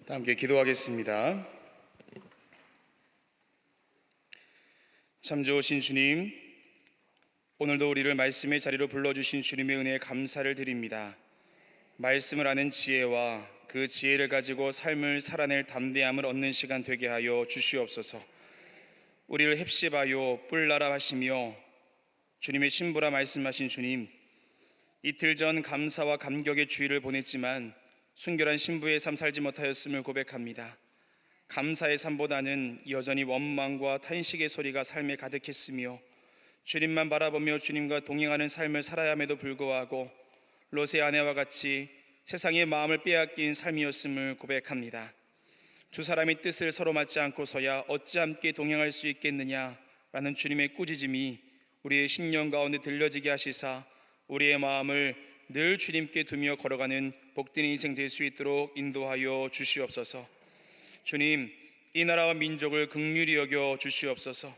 함께 기도하겠습니다. 참 좋으신 주님, 오늘도 우리를 말씀의 자리로 불러주신 주님의 은혜에 감사를 드립니다. 말씀을 아는 지혜와 그 지혜를 가지고 삶을 살아낼 담대함을 얻는 시간 되게 하여 주시옵소서. 우리를 헵시바요 뿔나라 하시며 주님의 신부라 말씀하신 주님, 이틀 전 감사와 감격의 주일을 보냈지만 순결한 신부의 삶 살지 못하였음을 고백합니다. 감사의 삶보다는 여전히 원망과 탄식의 소리가 삶에 가득했으며 주님만 바라보며 주님과 동행하는 삶을 살아야 함에도 불구하고 롯의 아내와 같이 세상의 마음을 빼앗긴 삶이었음을 고백합니다. 두 사람의 뜻을 서로 맞지 않고서야 어찌 함께 동행할 수 있겠느냐라는 주님의 꾸짖음이 우리의 심령 가운데 들려지게 하시사 우리의 마음을 늘 주님께 두며 걸어가는 복된 인생 될 수 있도록 인도하여 주시옵소서. 주님, 이 나라와 민족을 긍휼히 여겨 주시옵소서.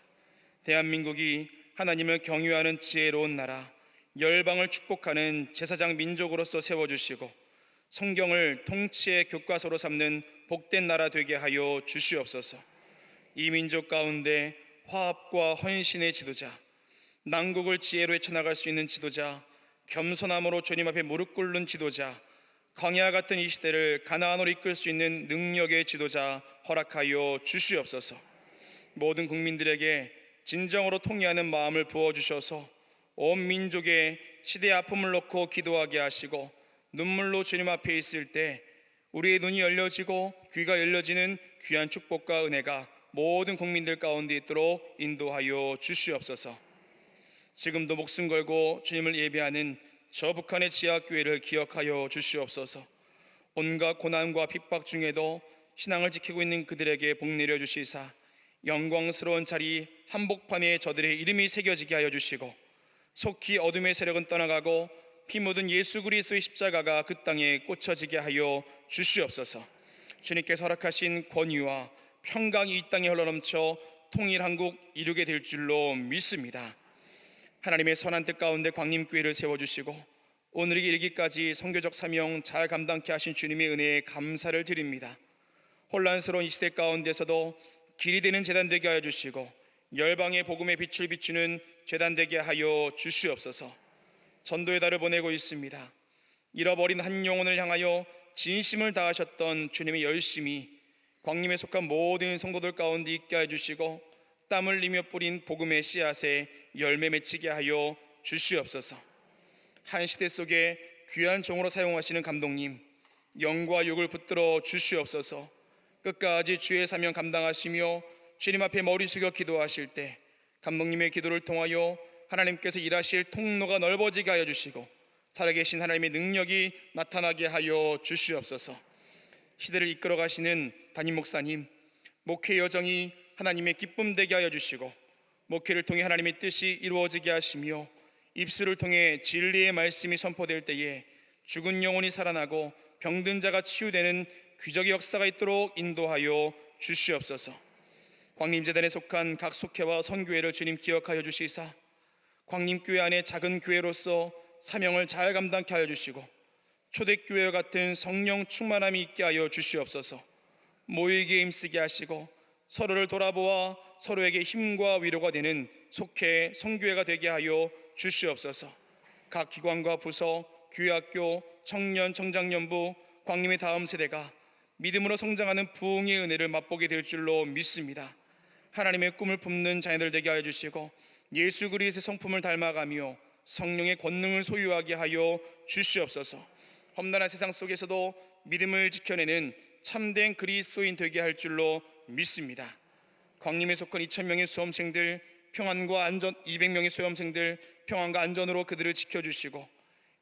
대한민국이 하나님을 경유하는 지혜로운 나라, 열방을 축복하는 제사장 민족으로서 세워주시고 성경을 통치의 교과서로 삼는 복된 나라 되게 하여 주시옵소서. 이 민족 가운데 화합과 헌신의 지도자, 난국을 지혜로 헤쳐나갈 수 있는 지도자, 겸손함으로 주님 앞에 무릎 꿇는 지도자, 광야 같은 이 시대를 가나안으로 이끌 수 있는 능력의 지도자 허락하여 주시옵소서. 모든 국민들에게 진정으로 통회하는 마음을 부어주셔서 온 민족의 시대의 아픔을 놓고 기도하게 하시고 눈물로 주님 앞에 있을 때 우리의 눈이 열려지고 귀가 열려지는 귀한 축복과 은혜가 모든 국민들 가운데 있도록 인도하여 주시옵소서. 지금도 목숨 걸고 주님을 예배하는 저 북한의 지하교회를 기억하여 주시옵소서. 온갖 고난과 핍박 중에도 신앙을 지키고 있는 그들에게 복 내려 주시사 영광스러운 자리 한복판에 저들의 이름이 새겨지게 하여 주시고 속히 어둠의 세력은 떠나가고 피 묻은 예수 그리스도의 십자가가 그 땅에 꽂혀지게 하여 주시옵소서. 주님께서 허락하신 권위와 평강이 이 땅에 흘러넘쳐 통일 한국 이루게 될 줄로 믿습니다. 하나님의 선한 뜻 가운데 광림교회를 세워주시고 오늘에 이르기까지 선교적 사명 잘 감당케 하신 주님의 은혜에 감사를 드립니다. 혼란스러운 이 시대 가운데서도 길이 되는 제단 되게 하여 주시고 열방의 복음의 빛을 비추는 제단 되게 하여 주시옵소서. 전도의 달을 보내고 있습니다. 잃어버린 한 영혼을 향하여 진심을 다하셨던 주님의 열심이 광림에 속한 모든 성도들 가운데 있게 하여 주시고 땀 흘리며 뿌린 복음의 씨앗에 열매 맺히게 하여 주시옵소서. 한 시대 속에 귀한 종으로 사용하시는 감독님, 영과 육을 붙들어 주시옵소서. 끝까지 주의 사명 감당하시며 주님 앞에 머리 숙여 기도하실 때 감독님의 기도를 통하여 하나님께서 일하실 통로가 넓어지게 하여 주시고 살아계신 하나님의 능력이 나타나게 하여 주시옵소서. 시대를 이끌어 가시는 담임 목사님, 목회 여정이 하나님의 기쁨 되게 하여 주시고 목회를 통해 하나님의 뜻이 이루어지게 하시며 입술을 통해 진리의 말씀이 선포될 때에 죽은 영혼이 살아나고 병든 자가 치유되는 귀적의 역사가 있도록 인도하여 주시옵소서. 광림재단에 속한 각 속회와 선교회를 주님 기억하여 주시사 광림교회 안에 작은 교회로서 사명을 잘 감당케 하여 주시고 초대교회와 같은 성령 충만함이 있게 하여 주시옵소서. 모이기에 힘쓰게 하시고 서로를 돌아보아 서로에게 힘과 위로가 되는 속회 선교회가 되게 하여 주시옵소서. 각 기관과 부서, 교회학교, 청년 청장년부, 광림의 다음 세대가 믿음으로 성장하는 부흥의 은혜를 맛보게 될 줄로 믿습니다. 하나님의 꿈을 품는 자녀들 되게 하여 주시고 예수 그리스도의 성품을 닮아가며 성령의 권능을 소유하게 하여 주시옵소서. 험난한 세상 속에서도 믿음을 지켜내는 참된 그리스도인 되게 할 줄로 믿습니다. 광림에 속한 2,000명의 수험생들 평안과 안전, 200명의 수험생들 평안과 안전으로 그들을 지켜주시고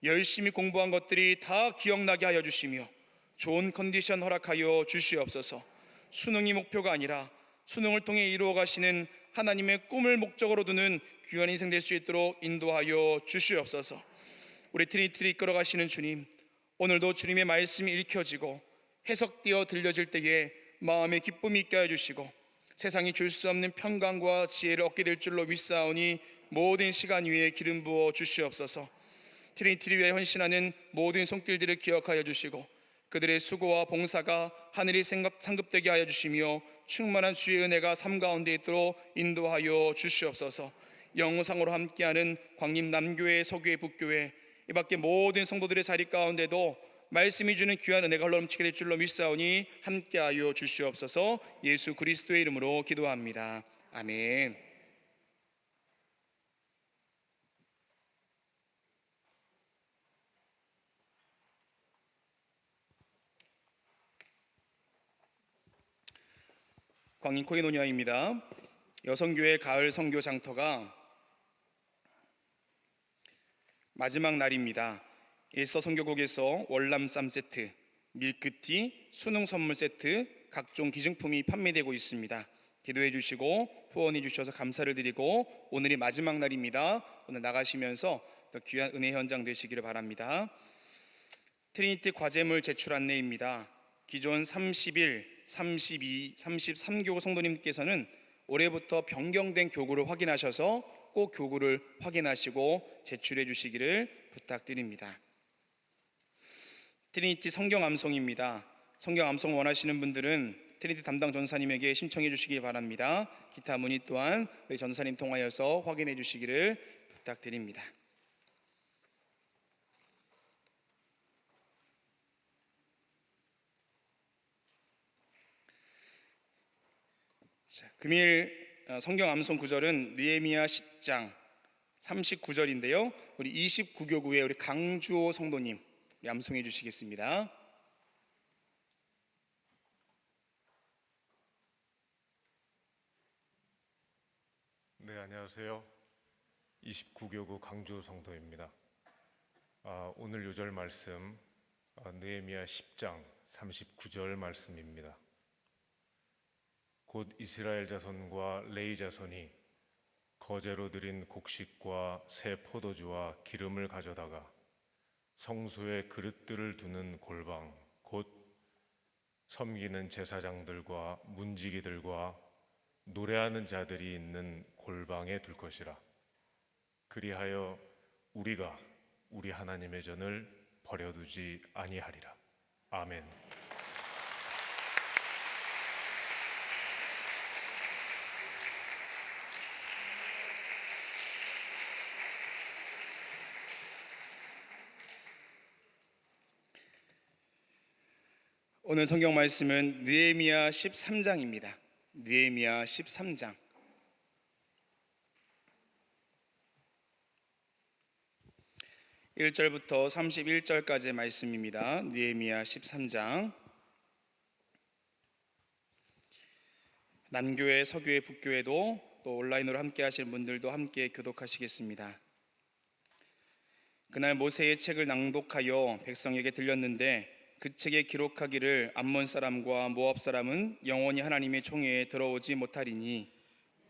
열심히 공부한 것들이 다 기억나게 하여 주시며 좋은 컨디션 허락하여 주시옵소서. 수능이 목표가 아니라 수능을 통해 이루어 가시는 하나님의 꿈을 목적으로 두는 귀한 인생 될 수 있도록 인도하여 주시옵소서. 우리 트리니티를 이끌어 가시는 주님, 오늘도 주님의 말씀이 읽혀지고 해석되어 들려질 때에 마음의 기쁨이 있게 하여 주시고 세상이 줄 수 없는 평강과 지혜를 얻게 될 줄로 믿사오니 모든 시간 위에 기름 부어 주시옵소서. 트리니티를 위해 헌신하는 모든 손길들을 기억하여 주시고 그들의 수고와 봉사가 하늘이 상급되게 하여 주시며 충만한 주의 은혜가 삶 가운데 있도록 인도하여 주시옵소서. 영상으로 함께하는 광림 남교회, 서교회, 북교회, 이 밖에 모든 성도들의 자리 가운데도 말씀이 주는 귀한 은혜가 흘러넘치게 될 줄로 믿사오니 함께하여 주시옵소서. 예수 그리스도의 이름으로 기도합니다. 아멘. 광림 코이노니아입니다. 여성교회 가을 선교 장터가 마지막 날입니다. 일서 선교국에서 월남쌈 세트, 밀크티, 수능 선물 세트, 각종 기증품이 판매되고 있습니다. 기도해 주시고 후원해 주셔서 감사를 드리고, 오늘이 마지막 날입니다. 오늘 나가시면서 더 귀한 은혜 현장 되시기를 바랍니다. 트리니티 과제물 제출 안내입니다. 기존 31, 32, 33교구 성도님께서는 올해부터 변경된 교구를 확인하셔서 꼭 교구를 확인하시고 제출해 주시기를 부탁드립니다. 트리니티 성경 암송입니다. 성경 암송 원하시는 분들은 트리니티 담당 전사님에게 신청해 주시기 바랍니다. 기타 문의 또한 우리 전사님 통하여서 확인해 주시기를 부탁드립니다. 금일 성경 암송 구절은 느헤미야 10장 39절인데요. 우리 29교구의 우리 강주호 성도님 암송해 주시겠습니다. 네, 안녕하세요. 29교구 강주호 성도입니다. 오늘 요절 말씀 느헤미야 10장 39절 말씀입니다. 곧 이스라엘 자손과 레위 자손이 거제로 드린 곡식과 새 포도주와 기름을 가져다가 성소에 그릇들을 두는 골방, 곧 섬기는 제사장들과 문지기들과 노래하는 자들이 있는 골방에 둘 것이라. 그리하여 우리가 우리 하나님의 전을 버려두지 아니하리라. 아멘. 오늘 성경 말씀은 느헤미야 13장입니다. 느헤미야 13장. (1절부터) (31절까지의) 말씀입니다. 느헤미야 13장. 남교회, 서교회, 북교회도 또 온라인으로 함께 하실 분들도 함께 교독하시겠습니다. 그날 모세의 책을 낭독하여 백성에게 들렸는데 그 책에 기록하기를 암몬 사람과 모압 사람은 영원히 하나님의 총회에 들어오지 못하리니,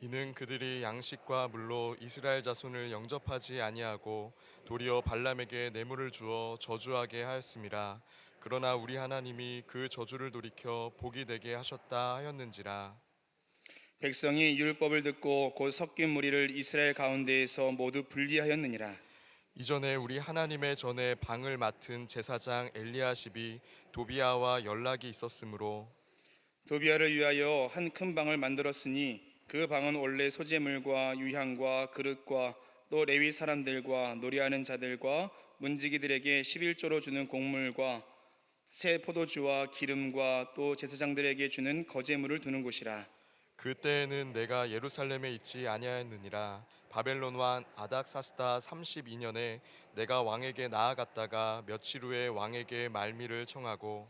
이는 그들이 양식과 물로 이스라엘 자손을 영접하지 아니하고 도리어 발람에게 뇌물을 주어 저주하게 하였음이라. 그러나 우리 하나님이 그 저주를 돌이켜 복이 되게 하셨다 하였는지라. 백성이 율법을 듣고 곧 섞인 무리를 이스라엘 가운데에서 모두 분리하였느니라. 이전에 우리 하나님의 전에 방을 맡은 제사장 엘리야십이 도비아와 연락이 있었으므로 도비아를 위하여 한 큰 방을 만들었으니 그 방은 원래 소재물과 유향과 그릇과 또 레위 사람들과 노래하는 자들과 문지기들에게 11조로 주는 곡물과 새 포도주와 기름과 또 제사장들에게 주는 거제물을 두는 곳이라. 그때에는 내가 예루살렘에 있지 아니하였느니라. 바벨론 왕 아닥사스다 32년에 내가 왕에게 나아갔다가 며칠 후에 왕에게 말미를 청하고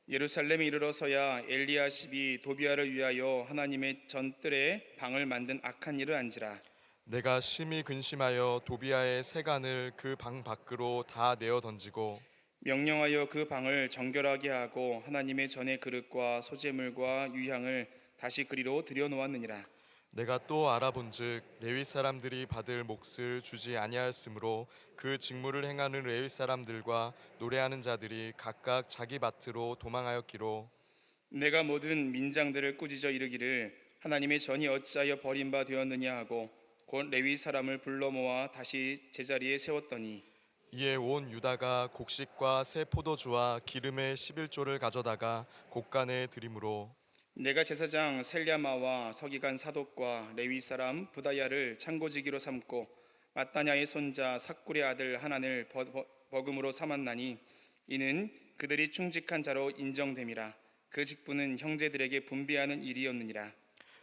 예루살렘에 이르러서야 엘리야십이 도비아를 위하여 하나님의 전뜰에 방을 만든 악한 일을 안지라. 내가 심히 근심하여 도비아의 세간을 그 방 밖으로 다 내어 던지고 명령하여 그 방을 정결하게 하고 하나님의 전의 그릇과 소재물과 유향을 다시 그리로 들여놓았느니라. 내가 또 알아본즉 레위 사람들이 받을 몫을 주지 아니하였으므로 그 직무를 행하는 레위 사람들과 노래하는 자들이 각각 자기 밭으로 도망하였기로 내가 모든 민장들을 꾸짖어 이르기를 하나님의 전이 어찌하여 버린 바 되었느냐 하고 곧 레위 사람을 불러 모아 다시 제자리에 세웠더니 이에 온 유다가 곡식과 새 포도주와 기름의 11조를 가져다가 곡간에 드림으로 내가 제사장 셀랴마와 서기관 사독과 레위 사람 부다야를 창고지기로 삼고 마따냐의 손자 삭굴의 아들 하난을 버금으로 삼았나니 이는 그들이 충직한 자로 인정됨이라. 그 직분은 형제들에게 분배하는 일이었느니라.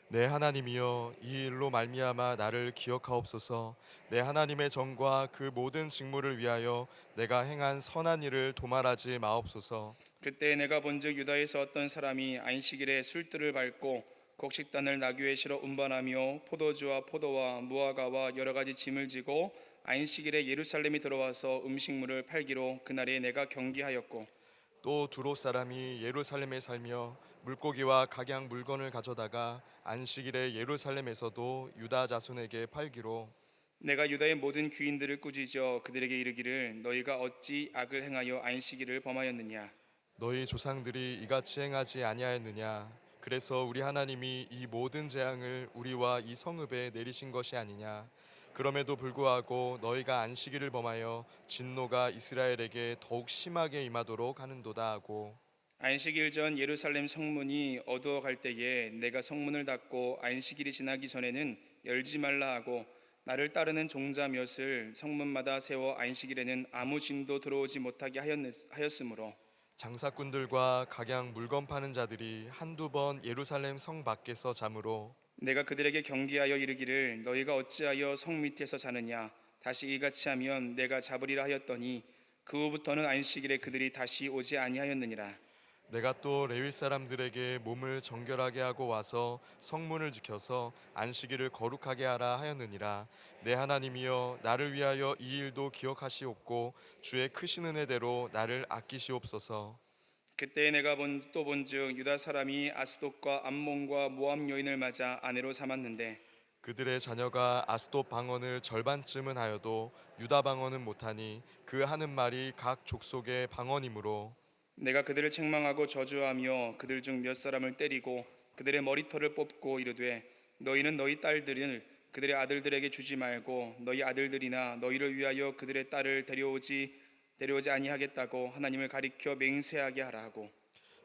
내 하나님이여 이 일로 말미암아 나를 기억하옵소서. 내 하나님의 정과 그 모든 직무를 위하여 내가 행한 선한 일을 도말하지 마옵소서. 그때 내가 본즉 유다에서 어떤 사람이 안식일에 술뜰을 밟고 곡식단을 나귀에 실어 운반하며 포도주와 포도와 무화과와 여러 가지 짐을 지고 안식일에 예루살렘에 들어와서 음식물을 팔기로 그날에 내가 경계하였고 또 두로 사람이 예루살렘에 살며 물고기와 각양 물건을 가져다가 안식일에 예루살렘에서도 유다 자손에게 팔기로 내가 유다의 모든 귀인들을 꾸짖어 그들에게 이르기를 너희가 어찌 악을 행하여 안식일을 범하였느냐. 너희 조상들이 이같이 행하지 아니하였느냐. 그래서 우리 하나님이 이 모든 재앙을 우리와 이 성읍에 내리신 것이 아니냐. 그럼에도 불구하고 너희가 안식일을 범하여 진노가 이스라엘에게 더욱 심하게 임하도록 하는도다 하고 안식일 전 예루살렘 성문이 어두워 갈 때에 내가 성문을 닫고 안식일이 지나기 전에는 열지 말라 하고 나를 따르는 종자 몇을 성문마다 세워 안식일에는 아무 짐도 들어오지 못하게 하였으므로 장사꾼들과 각양 물건 파는 자들이 한두 번 예루살렘 성 밖에서 잠으로 내가 그들에게 경계하여 이르기를 너희가 어찌하여 성 밑에서 자느냐. 다시 이같이 하면 내가 잡으리라 하였더니 그 후부터는 안식일에 그들이 다시 오지 아니하였느니라. 내가 또 레위 사람들에게 몸을 정결하게 하고 와서 성문을 지켜서 안식일을 거룩하게 하라 하였느니라. 내 하나님이여 나를 위하여 이 일도 기억하시옵고 주의 크신 은혜대로 나를 아끼시옵소서. 그때 내가 또 본즉 유다 사람이 아스돗과 암몬과 모압 여인을 맞아 아내로 삼았는데 그들의 자녀가 아스돗 방언을 절반쯤은 하여도 유다 방언은 못하니 그 하는 말이 각 족속의 방언이므로 내가 그들을 책망하고 저주하며 그들 중 몇 사람을 때리고 그들의 머리털을 뽑고 이르되 너희는 너희 딸들을 그들의 아들들에게 주지 말고 너희 아들들이나 너희를 위하여 그들의 딸을 데려오지 아니하겠다고 하나님을 가리켜 맹세하게 하라 하고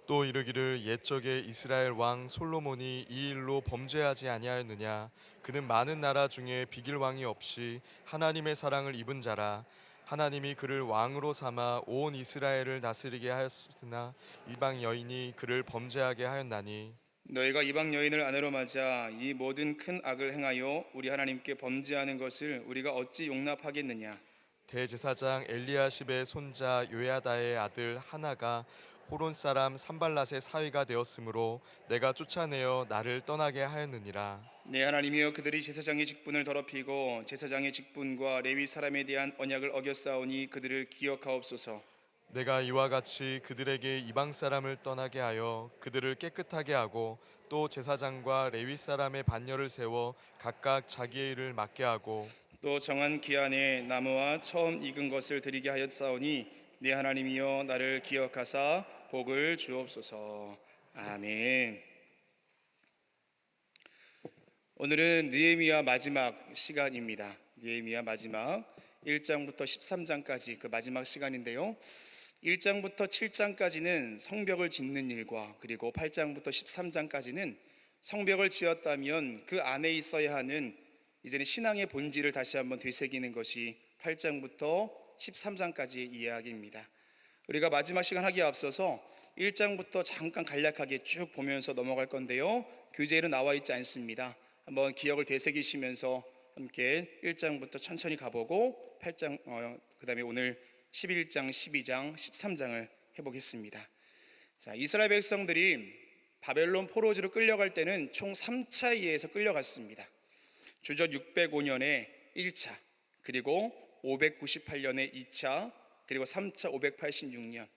또 이르기를 옛적에 이스라엘 왕 솔로몬이 이 일로 범죄하지 아니하였느냐. 그는 많은 나라 중에 비길 왕이 없이 하나님의 사랑을 입은 자라. 하나님이 그를 왕으로 삼아 온 이스라엘을 다스리게 하였으나 이방 여인이 그를 범죄하게 하였나니 너희가 이방 여인을 아내로 맞아 이 모든 큰 악을 행하여 우리 하나님께 범죄하는 것을 우리가 어찌 용납하겠느냐. 대제사장 엘리야십의 손자 요야다의 아들 하나가 호론 사람 산발랏의 사위가 되었으므로 내가 쫓아내어 나를 떠나게 하였느니라. 내 하나님이여 그들이 제사장의 직분을 더럽히고 제사장의 직분과 레위 사람에 대한 언약을 어겼사오니 그들을 기억하옵소서. 내가 이와 같이 그들에게 이방 사람을 떠나게 하여 그들을 깨끗하게 하고 또 제사장과 레위 사람의 반열을 세워 각각 자기의 일을 맡게 하고 또 정한 기한에 나무와 처음 익은 것을 드리게 하였사오니 내 하나님이여 나를 기억하사 복을 주옵소서. 아멘. 오늘은 느헤미야 마지막 시간입니다. 느헤미야 마지막 1장부터 13장까지 그 마지막 시간인데요. 1장부터 7장까지는 성벽을 짓는 일과 그리고 8장부터 13장까지는 성벽을 지었다면 그 안에 있어야 하는 이제는 신앙의 본질을 다시 한번 되새기는 것이 8장부터 13장까지의 이야기입니다. 우리가 마지막 시간 하기에 앞서서 1장부터 잠깐 간략하게 쭉 보면서 넘어갈 건데요. 교재에는 나와 있지 않습니다. 한번 기억을 되새기시면서 함께 1장부터 천천히 가보고 8장 그다음에 오늘 11장, 12장, 13장을 해보겠습니다. 자, 이스라엘 백성들이 바벨론 포로지로 끌려갈 때는 총 3차에 의해서 끌려갔습니다. 주전 605년에 1차, 그리고 598년에 2차, 그리고 3차 586년.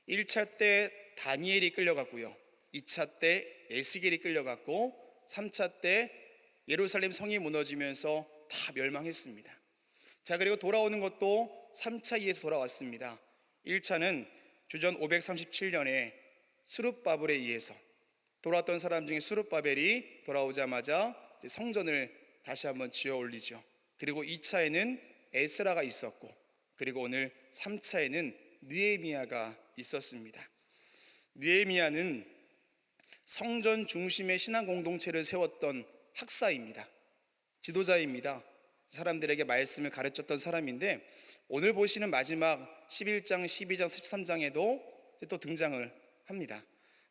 1차 때 다니엘이 끌려갔고요. 2차 때 에스겔이 끌려갔고 3차 때 예루살렘 성이 무너지면서 다 멸망했습니다. 자, 그리고 돌아오는 것도 3차 이에서 돌아왔습니다. 1차는 주전 537년에 스룹바벨에 의해서 돌아왔던 사람 중에 스룹바벨이 돌아오자마자 성전을 다시 한번 지어 올리죠. 그리고 2차에는 에스라가 있었고 그리고 오늘 3차에는 느헤미야가 있었습니다. 느헤미야는 성전 중심의 신앙 공동체를 세웠던 학사입니다. 지도자입니다. 사람들에게 말씀을 가르쳤던 사람인데 오늘 보시는 마지막 11장, 12장, 13장에도 또 등장을 합니다.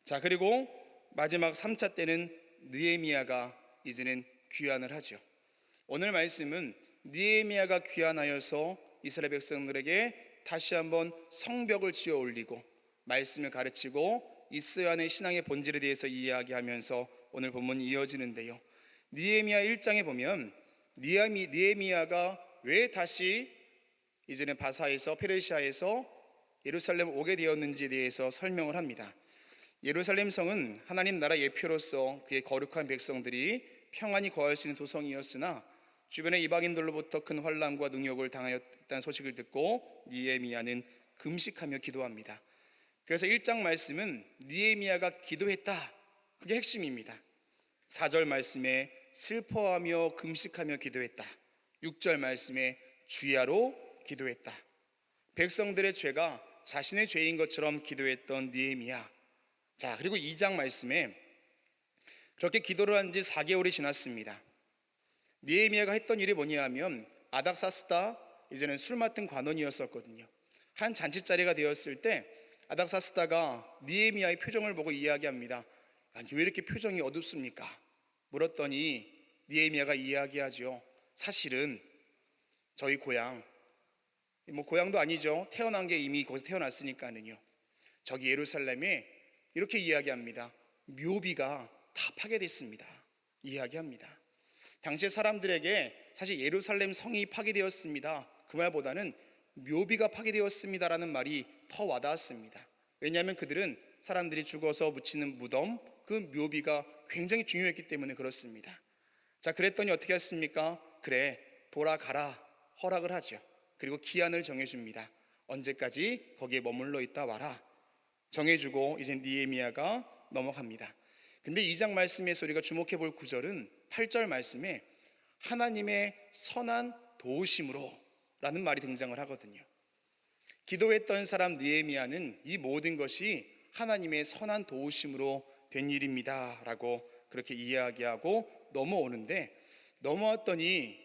자, 그리고 마지막 3차 때는 느헤미야가 이제는 귀환을 하죠. 오늘 말씀은 느헤미야가 귀환하여서 이스라엘 백성들에게 다시 한번 성벽을 지어 올리고 말씀을 가르치고 있어야 하는 신앙의 본질에 대해서 이야기하면서 오늘 본문이 이어지는데요. 느헤미야 1장에 보면 느헤미야가 왜 다시 이제는 바사에서 페르시아에서 예루살렘 오게 되었는지에 대해서 설명을 합니다. 예루살렘 성은 하나님 나라 예표로서 그의 거룩한 백성들이 평안히 거할 수 있는 도성이었으나 주변의 이방인들로부터 큰 환난과 능욕을 당하였다는 소식을 듣고 느헤미야는 금식하며 기도합니다. 그래서 1장 말씀은 느헤미야가 기도했다, 그게 핵심입니다. 4절 말씀에 슬퍼하며 금식하며 기도했다. 6절 말씀에 주야로 기도했다. 백성들의 죄가 자신의 죄인 것처럼 기도했던 느헤미야. 자, 그리고 2장 말씀에 그렇게 기도를 한 지 4개월이 지났습니다. 느헤미야가 했던 일이 뭐냐면 아닥사스다, 이제는 술 맡은 관원이었었거든요. 한 잔치자리가 되었을 때 아닥사스다가 느헤미야의 표정을 보고 이야기합니다. 아니, 왜 이렇게 표정이 어둡습니까? 물었더니 느헤미야가 이야기하죠. 사실은 저희 고향, 고향도 아니죠. 태어난 게 이미 거기서 태어났으니까는요. 저기 예루살렘에 이렇게 이야기합니다. 묘비가 다 파괴됐습니다. 이야기합니다. 당시 사람들에게 사실 예루살렘 성이 파괴되었습니다, 그 말보다는 묘비가 파괴되었습니다라는 말이 더 와닿았습니다. 왜냐하면 그들은 사람들이 죽어서 묻히는 무덤, 그 묘비가 굉장히 중요했기 때문에 그렇습니다. 자, 그랬더니 어떻게 했습니까? 그래, 돌아가라 허락을 하죠. 그리고 기한을 정해줍니다. 언제까지 거기에 머물러 있다 와라 정해주고 이제 느헤미야가 넘어갑니다. 근데 2장 말씀에서 우리가 주목해 볼 구절은 8절 말씀에 하나님의 선한 도우심으로 라는 말이 등장을 하거든요. 기도했던 사람 느헤미야는 이 모든 것이 하나님의 선한 도우심으로 된 일입니다 라고 그렇게 이야기하고 넘어오는데, 넘어왔더니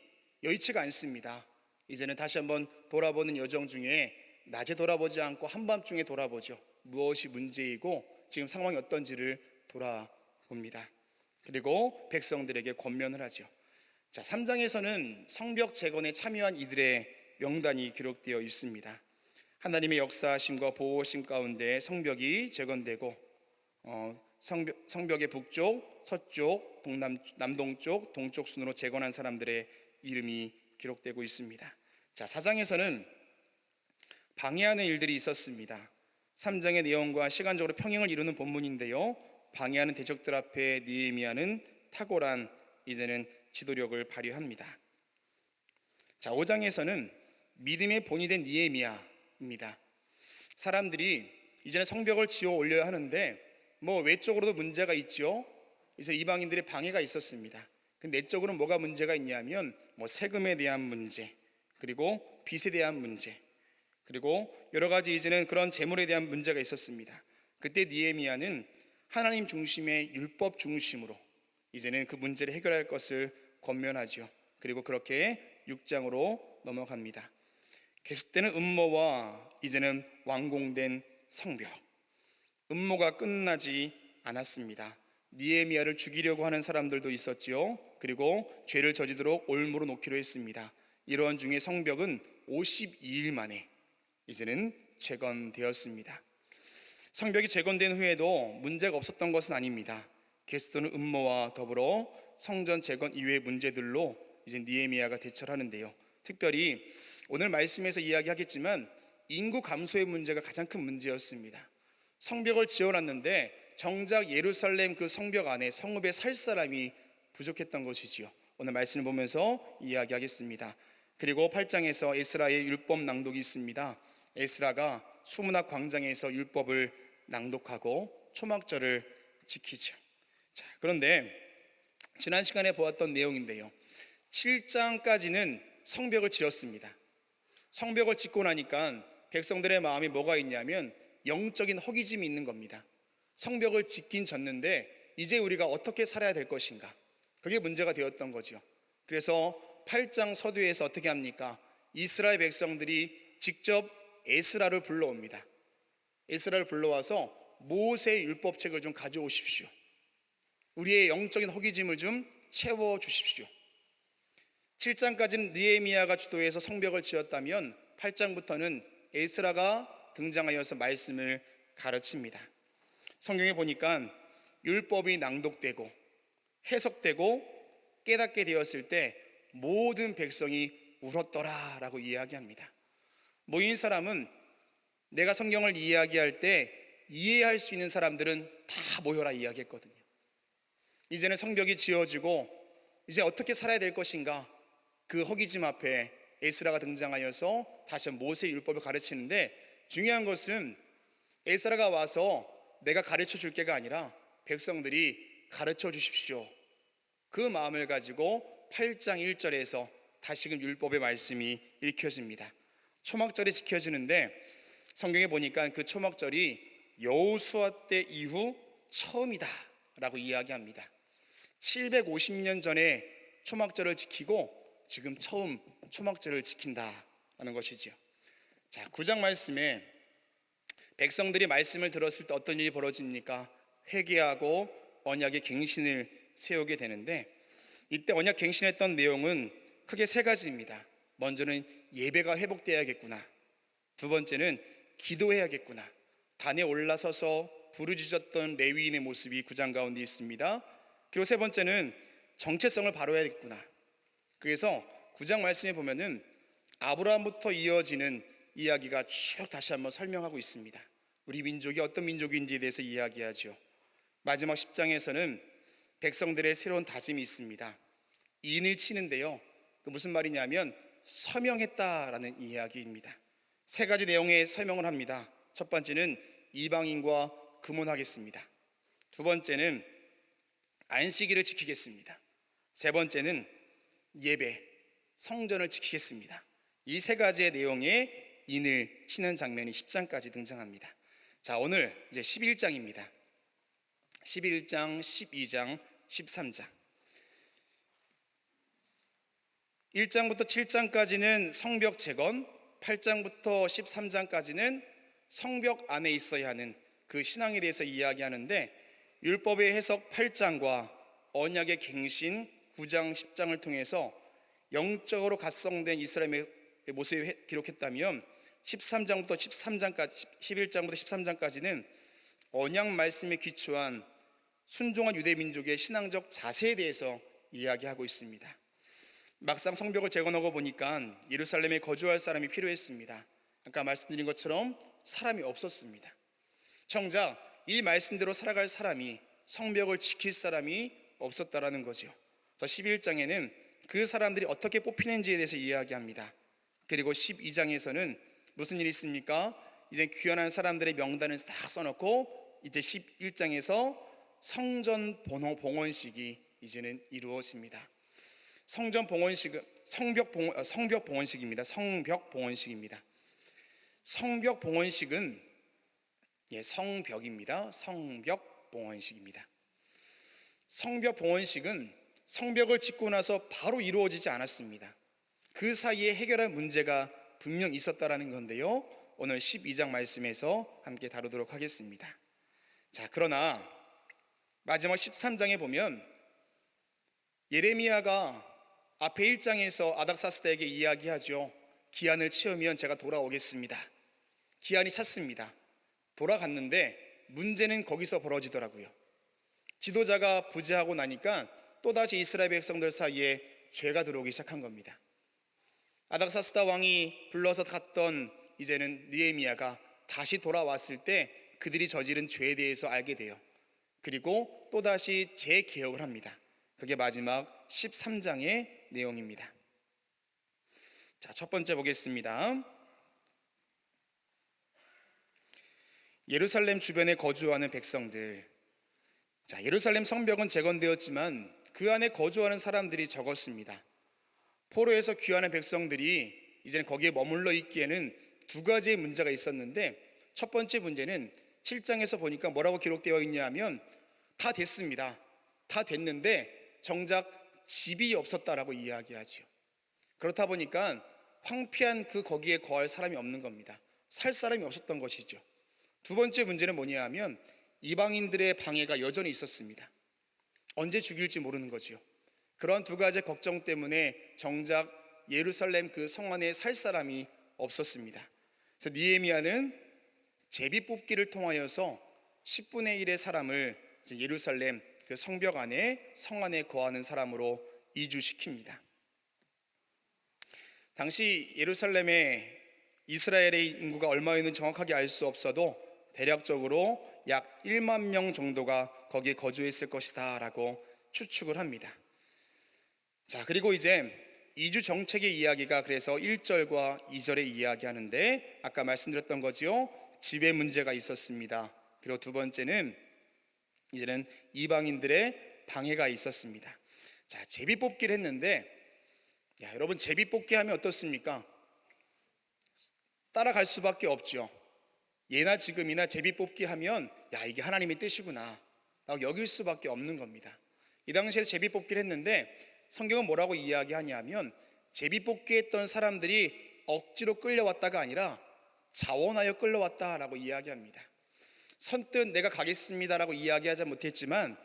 여의치가 않습니다. 이제는 다시 한번 돌아보는 여정 중에 낮에 돌아보지 않고 한밤중에 돌아보죠. 무엇이 문제이고 지금 상황이 어떤지를 돌아봅니다. 그리고 백성들에게 권면을 하죠. 자, 3장에서는 성벽 재건에 참여한 이들의 명단이 기록되어 있습니다. 하나님의 역사하심과 보호하심 가운데 성벽이 재건되고 성벽의 북쪽, 서쪽, 남동쪽, 동쪽 순으로 재건한 사람들의 이름이 기록되고 있습니다. 자, 4장에서는 방해하는 일들이 있었습니다. 3장의 내용과 시간적으로 평행을 이루는 본문인데요, 방해하는 대적들 앞에 느헤미야는 탁월한 이제는 지도력을 발휘합니다. 자, 5장에서는 믿음의 본이 된 느헤미야입니다. 사람들이 이제는 성벽을 지어 올려야 하는데 외적으로도 문제가 있죠. 이제 이방인들의 방해가 있었습니다. 근데 내적으로는 뭐가 문제가 있냐면 세금에 대한 문제, 그리고 빚에 대한 문제, 그리고 여러 가지 이제는 그런 재물에 대한 문제가 있었습니다. 그때 느헤미야는 하나님 중심의 율법 중심으로 이제는 그 문제를 해결할 것을 권면하죠. 그리고 그렇게 6장으로 넘어갑니다. 계속되는 음모와 이제는 완공된 성벽. 음모가 끝나지 않았습니다. 느헤미야를 죽이려고 하는 사람들도 있었지요. 그리고 죄를 저지도록 올무로 놓기로 했습니다. 이러한 중에 성벽은 52일 만에 이제는 재건되었습니다. 성벽이 재건된 후에도 문제가 없었던 것은 아닙니다. 계속되는 음모와 더불어 성전 재건 이외의 문제들로 이제 느헤미야가 대처를 하는데요, 특별히 오늘 말씀에서 이야기하겠지만 인구 감소의 문제가 가장 큰 문제였습니다. 성벽을 지어놨는데 정작 예루살렘 그 성벽 안에 성읍에 살 사람이 부족했던 것이지요. 오늘 말씀을 보면서 이야기하겠습니다. 그리고 8장에서 에스라의 율법 낭독이 있습니다. 에스라가 수문학 광장에서 율법을 낭독하고 초막절을 지키죠. 자, 그런데 지난 시간에 보았던 내용인데요, 7장까지는 성벽을 지었습니다. 성벽을 짓고 나니까 백성들의 마음이 뭐가 있냐면 영적인 허기짐이 있는 겁니다. 성벽을 짓긴 졌는데 이제 우리가 어떻게 살아야 될 것인가? 그게 문제가 되었던 거죠. 그래서 8장 서두에서 어떻게 합니까? 이스라엘 백성들이 직접 에스라를 불러옵니다. 에스라를 불러와서 모세의 율법책을 좀 가져오십시오. 우리의 영적인 허기짐을 좀 채워주십시오. 7장까지는 느헤미야가 주도해서 성벽을 지었다면 8장부터는 에스라가 등장하여서 말씀을 가르칩니다. 성경에 보니까 율법이 낭독되고 해석되고 깨닫게 되었을 때 모든 백성이 울었더라라고 이야기합니다. 모인 사람은 내가 성경을 이야기할 때 이해할 수 있는 사람들은 다 모여라 이야기했거든요. 이제는 성벽이 지어지고 이제 어떻게 살아야 될 것인가? 그 허기짐 앞에 에스라가 등장하여서 다시 모세의 율법을 가르치는데, 중요한 것은 에스라가 와서 내가 가르쳐 줄 게가 아니라 백성들이 가르쳐 주십시오, 그 마음을 가지고 8장 1절에서 다시금 율법의 말씀이 읽혀집니다. 초막절이 지켜지는데 성경에 보니까 그 초막절이 여호수아 때 이후 처음이다 라고 이야기합니다. 750년 전에 초막절을 지키고 지금 처음 초막절을 지킨다라는 것이지요. 자, 9장 말씀에 백성들이 말씀을 들었을 때 어떤 일이 벌어집니까? 회개하고 언약의 갱신을 세우게 되는데, 이때 언약 갱신했던 내용은 크게 세 가지입니다. 먼저는 예배가 회복되어야겠구나, 두 번째는 기도해야겠구나, 단에 올라서서 부르짖었던 레위인의 모습이 9장 가운데 있습니다. 그리고 세 번째는 정체성을 바로해야겠구나. 그래서 9장 말씀에 보면은 아브라함부터 이어지는 이야기가 쭉 다시 한번 설명하고 있습니다. 우리 민족이 어떤 민족인지에 대해서 이야기하죠. 마지막 10장에서는 백성들의 새로운 다짐이 있습니다. 인을 치는데요, 그 무슨 말이냐면 서명했다라는 이야기입니다. 세 가지 내용의 설명을 합니다. 첫 번째는 이방인과 금혼하겠습니다. 두 번째는 안식일을 지키겠습니다. 세 번째는 예배, 성전을 지키겠습니다. 이 세 가지의 내용의 인을 치는 장면이 10장까지 등장합니다. 자, 오늘 이제 11장입니다. 11장, 12장, 13장. 1장부터 7장까지는 성벽 재건, 8장부터 13장까지는 성벽 안에 있어야 하는 그 신앙에 대해서 이야기하는데, 율법의 해석 8장과 언약의 갱신 9장 10장을 통해서 영적으로 각성된 이스라엘의 모습을 기록했다면 13장부터 13장까지 11장부터 13장까지는 언약 말씀에 기초한 순종한 유대 민족의 신앙적 자세에 대해서 이야기하고 있습니다. 막상 성벽을 재건하고 보니까 예루살렘에 거주할 사람이 필요했습니다. 아까 말씀드린 것처럼 사람이 없었습니다. 정작 이 말씀대로 살아갈 사람이, 성벽을 지킬 사람이 없었다라는 거죠. 11장에는 그 사람들이 어떻게 뽑히는지에 대해서 이야기합니다. 그리고 12장에서는 무슨 일이 있습니까? 이제 귀환한 사람들의 명단을 다 써놓고 이제 11장에서 성전 봉헌식이 이제는 이루어집니다. 성전 봉헌식은 성벽 봉헌식입니다. 성벽 봉헌식입니다. 성벽 봉헌식은 성벽입니다. 성벽 봉헌식입니다. 성벽 봉헌식은 성벽을 짓고 나서 바로 이루어지지 않았습니다. 그 사이에 해결할 문제가 분명 있었다라는 건데요, 오늘 12장 말씀에서 함께 다루도록 하겠습니다. 자, 그러나 마지막 13장에 보면 예레미야가 앞에 1장에서 아닥사스다에게 이야기하죠. 기한을 채우면 제가 돌아오겠습니다. 기한이 찼습니다. 돌아갔는데 문제는 거기서 벌어지더라고요. 지도자가 부재하고 나니까 또다시 이스라엘 백성들 사이에 죄가 들어오기 시작한 겁니다. 아닥사스다 왕이 불러서 갔던 이제는 느헤미야가 다시 돌아왔을 때 그들이 저지른 죄에 대해서 알게 돼요. 그리고 또다시 재개혁을 합니다. 그게 마지막 13장의 내용입니다. 자, 첫 번째 보겠습니다. 예루살렘 주변에 거주하는 백성들. 자, 예루살렘 성벽은 재건되었지만 그 안에 거주하는 사람들이 적었습니다. 포로에서 귀환한 백성들이 이제는 거기에 머물러 있기에는 두 가지의 문제가 있었는데, 첫 번째 문제는 7장에서 보니까 뭐라고 기록되어 있냐 하면 다 됐습니다. 다 됐는데 정작 집이 없었다라고 이야기하지요. 그렇다 보니까 황폐한 그 거기에 거할 사람이 없는 겁니다. 살 사람이 없었던 것이죠. 두 번째 문제는 뭐냐 하면 이방인들의 방해가 여전히 있었습니다. 언제 죽일지 모르는 거지요. 그런 두 가지 걱정 때문에 정작 예루살렘 그 성 안에 살 사람이 없었습니다. 그래서 느헤미야는 제비 뽑기를 통하여서 10분의 1의 사람을 예루살렘 그 성벽 안에 성 안에 거하는 사람으로 이주시킵니다. 당시 예루살렘에 이스라엘의 인구가 얼마였는지 정확하게 알 수 없어도 대략적으로 약 1만 명 정도가 거기에 거주했을 것이다 라고 추측을 합니다. 자, 그리고 이제 이주 정책의 이야기가 그래서 1절과 2절에 이야기하는데, 아까 말씀드렸던 거지요. 집에 문제가 있었습니다. 그리고 두 번째는 이제는 이방인들의 방해가 있었습니다. 자, 제비 뽑기를 했는데, 여러분 제비 뽑기 하면 어떻습니까? 따라갈 수밖에 없죠. 예나 지금이나 제비 뽑기 하면 이게 하나님의 뜻이구나 라고 여길 수밖에 없는 겁니다. 이 당시에 제비 뽑기를 했는데 성경은 뭐라고 이야기하냐면, 제비 뽑기 했던 사람들이 억지로 끌려왔다가 아니라 자원하여 끌려왔다라고 이야기합니다. 선뜻 내가 가겠습니다라고 이야기하지 못했지만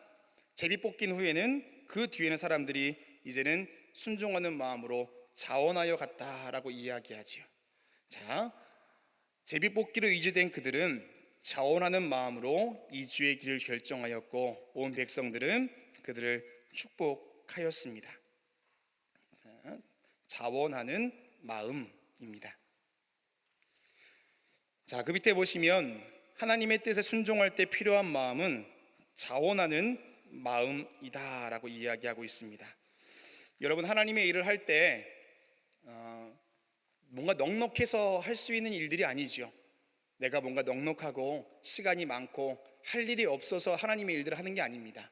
제비 뽑긴 후에는 그 뒤에는 사람들이 이제는 순종하는 마음으로 자원하여 갔다라고 이야기하지요. 자, 제비 뽑기로 이주된 그들은 자원하는 마음으로 이주의 길을 결정하였고 온 백성들은 그들을 축복하였습니다. 자, 자원하는 마음입니다. 자, 그 밑에 보시면 하나님의 뜻에 순종할 때 필요한 마음은 자원하는 마음이다라고 이야기하고 있습니다. 여러분, 하나님의 일을 할 때 뭔가 넉넉해서 할 수 있는 일들이 아니지요. 내가 뭔가 넉넉하고 시간이 많고 할 일이 없어서 하나님의 일들을 하는 게 아닙니다.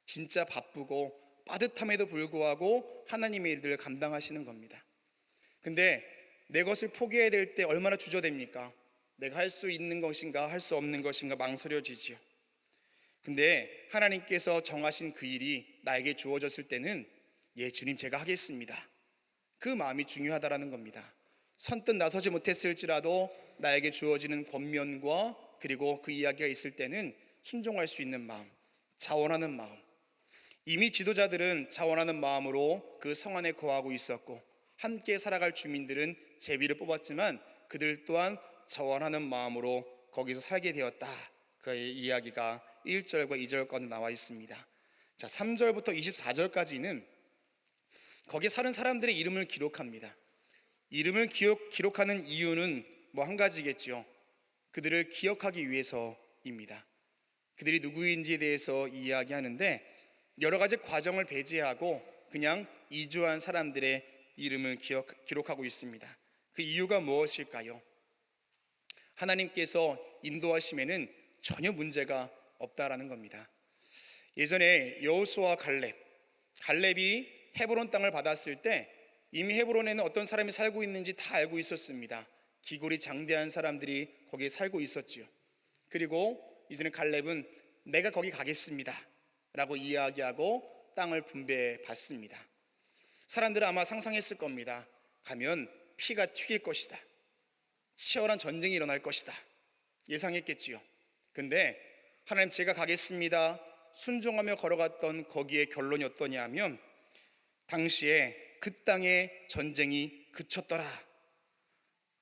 진짜 바쁘고 빠듯함에도 불구하고 하나님의 일들을 감당하시는 겁니다. 근데 내 것을 포기해야 될 때 얼마나 주저됩니까? 내가 할 수 있는 것인가 할 수 없는 것인가 망설여지지요. 근데 하나님께서 정하신 그 일이 나에게 주어졌을 때는 주님 제가 하겠습니다, 그 마음이 중요하다라는 겁니다. 선뜻 나서지 못했을지라도 나에게 주어지는 권면과 그리고 그 이야기가 있을 때는 순종할 수 있는 마음, 자원하는 마음. 이미 지도자들은 자원하는 마음으로 그 성 안에 거하고 있었고 함께 살아갈 주민들은 제비를 뽑았지만 그들 또한 자원하는 마음으로 거기서 살게 되었다. 그의 이야기가 1절과 2절까지 나와 있습니다. 자, 3절부터 24절까지는 거기에 사는 사람들의 이름을 기록합니다. 이름을 기록하는 이유는 뭐 한 가지겠죠. 그들을 기억하기 위해서입니다. 그들이 누구인지에 대해서 이야기하는데 여러 가지 과정을 배제하고 그냥 이주한 사람들의 이름을 기록하고 있습니다. 그 이유가 무엇일까요? 하나님께서 인도하심에는 전혀 문제가 없다라는 겁니다. 예전에 여호수아와 갈렙이 헤브론 땅을 받았을 때 이미 헤브론에는 어떤 사람이 살고 있는지 다 알고 있었습니다. 기골이 장대한 사람들이 거기에 살고 있었지요. 그리고 이제는 갈렙은 내가 거기 가겠습니다 라고 이야기하고 땅을 분배받습니다. 사람들은 아마 상상했을 겁니다. 가면 피가 튀길 것이다, 치열한 전쟁이 일어날 것이다, 예상했겠지요. 근데 하나님 제가 가겠습니다 순종하며 걸어갔던 거기에 결론이 어떠냐 하면 당시에 그 땅의 전쟁이 그쳤더라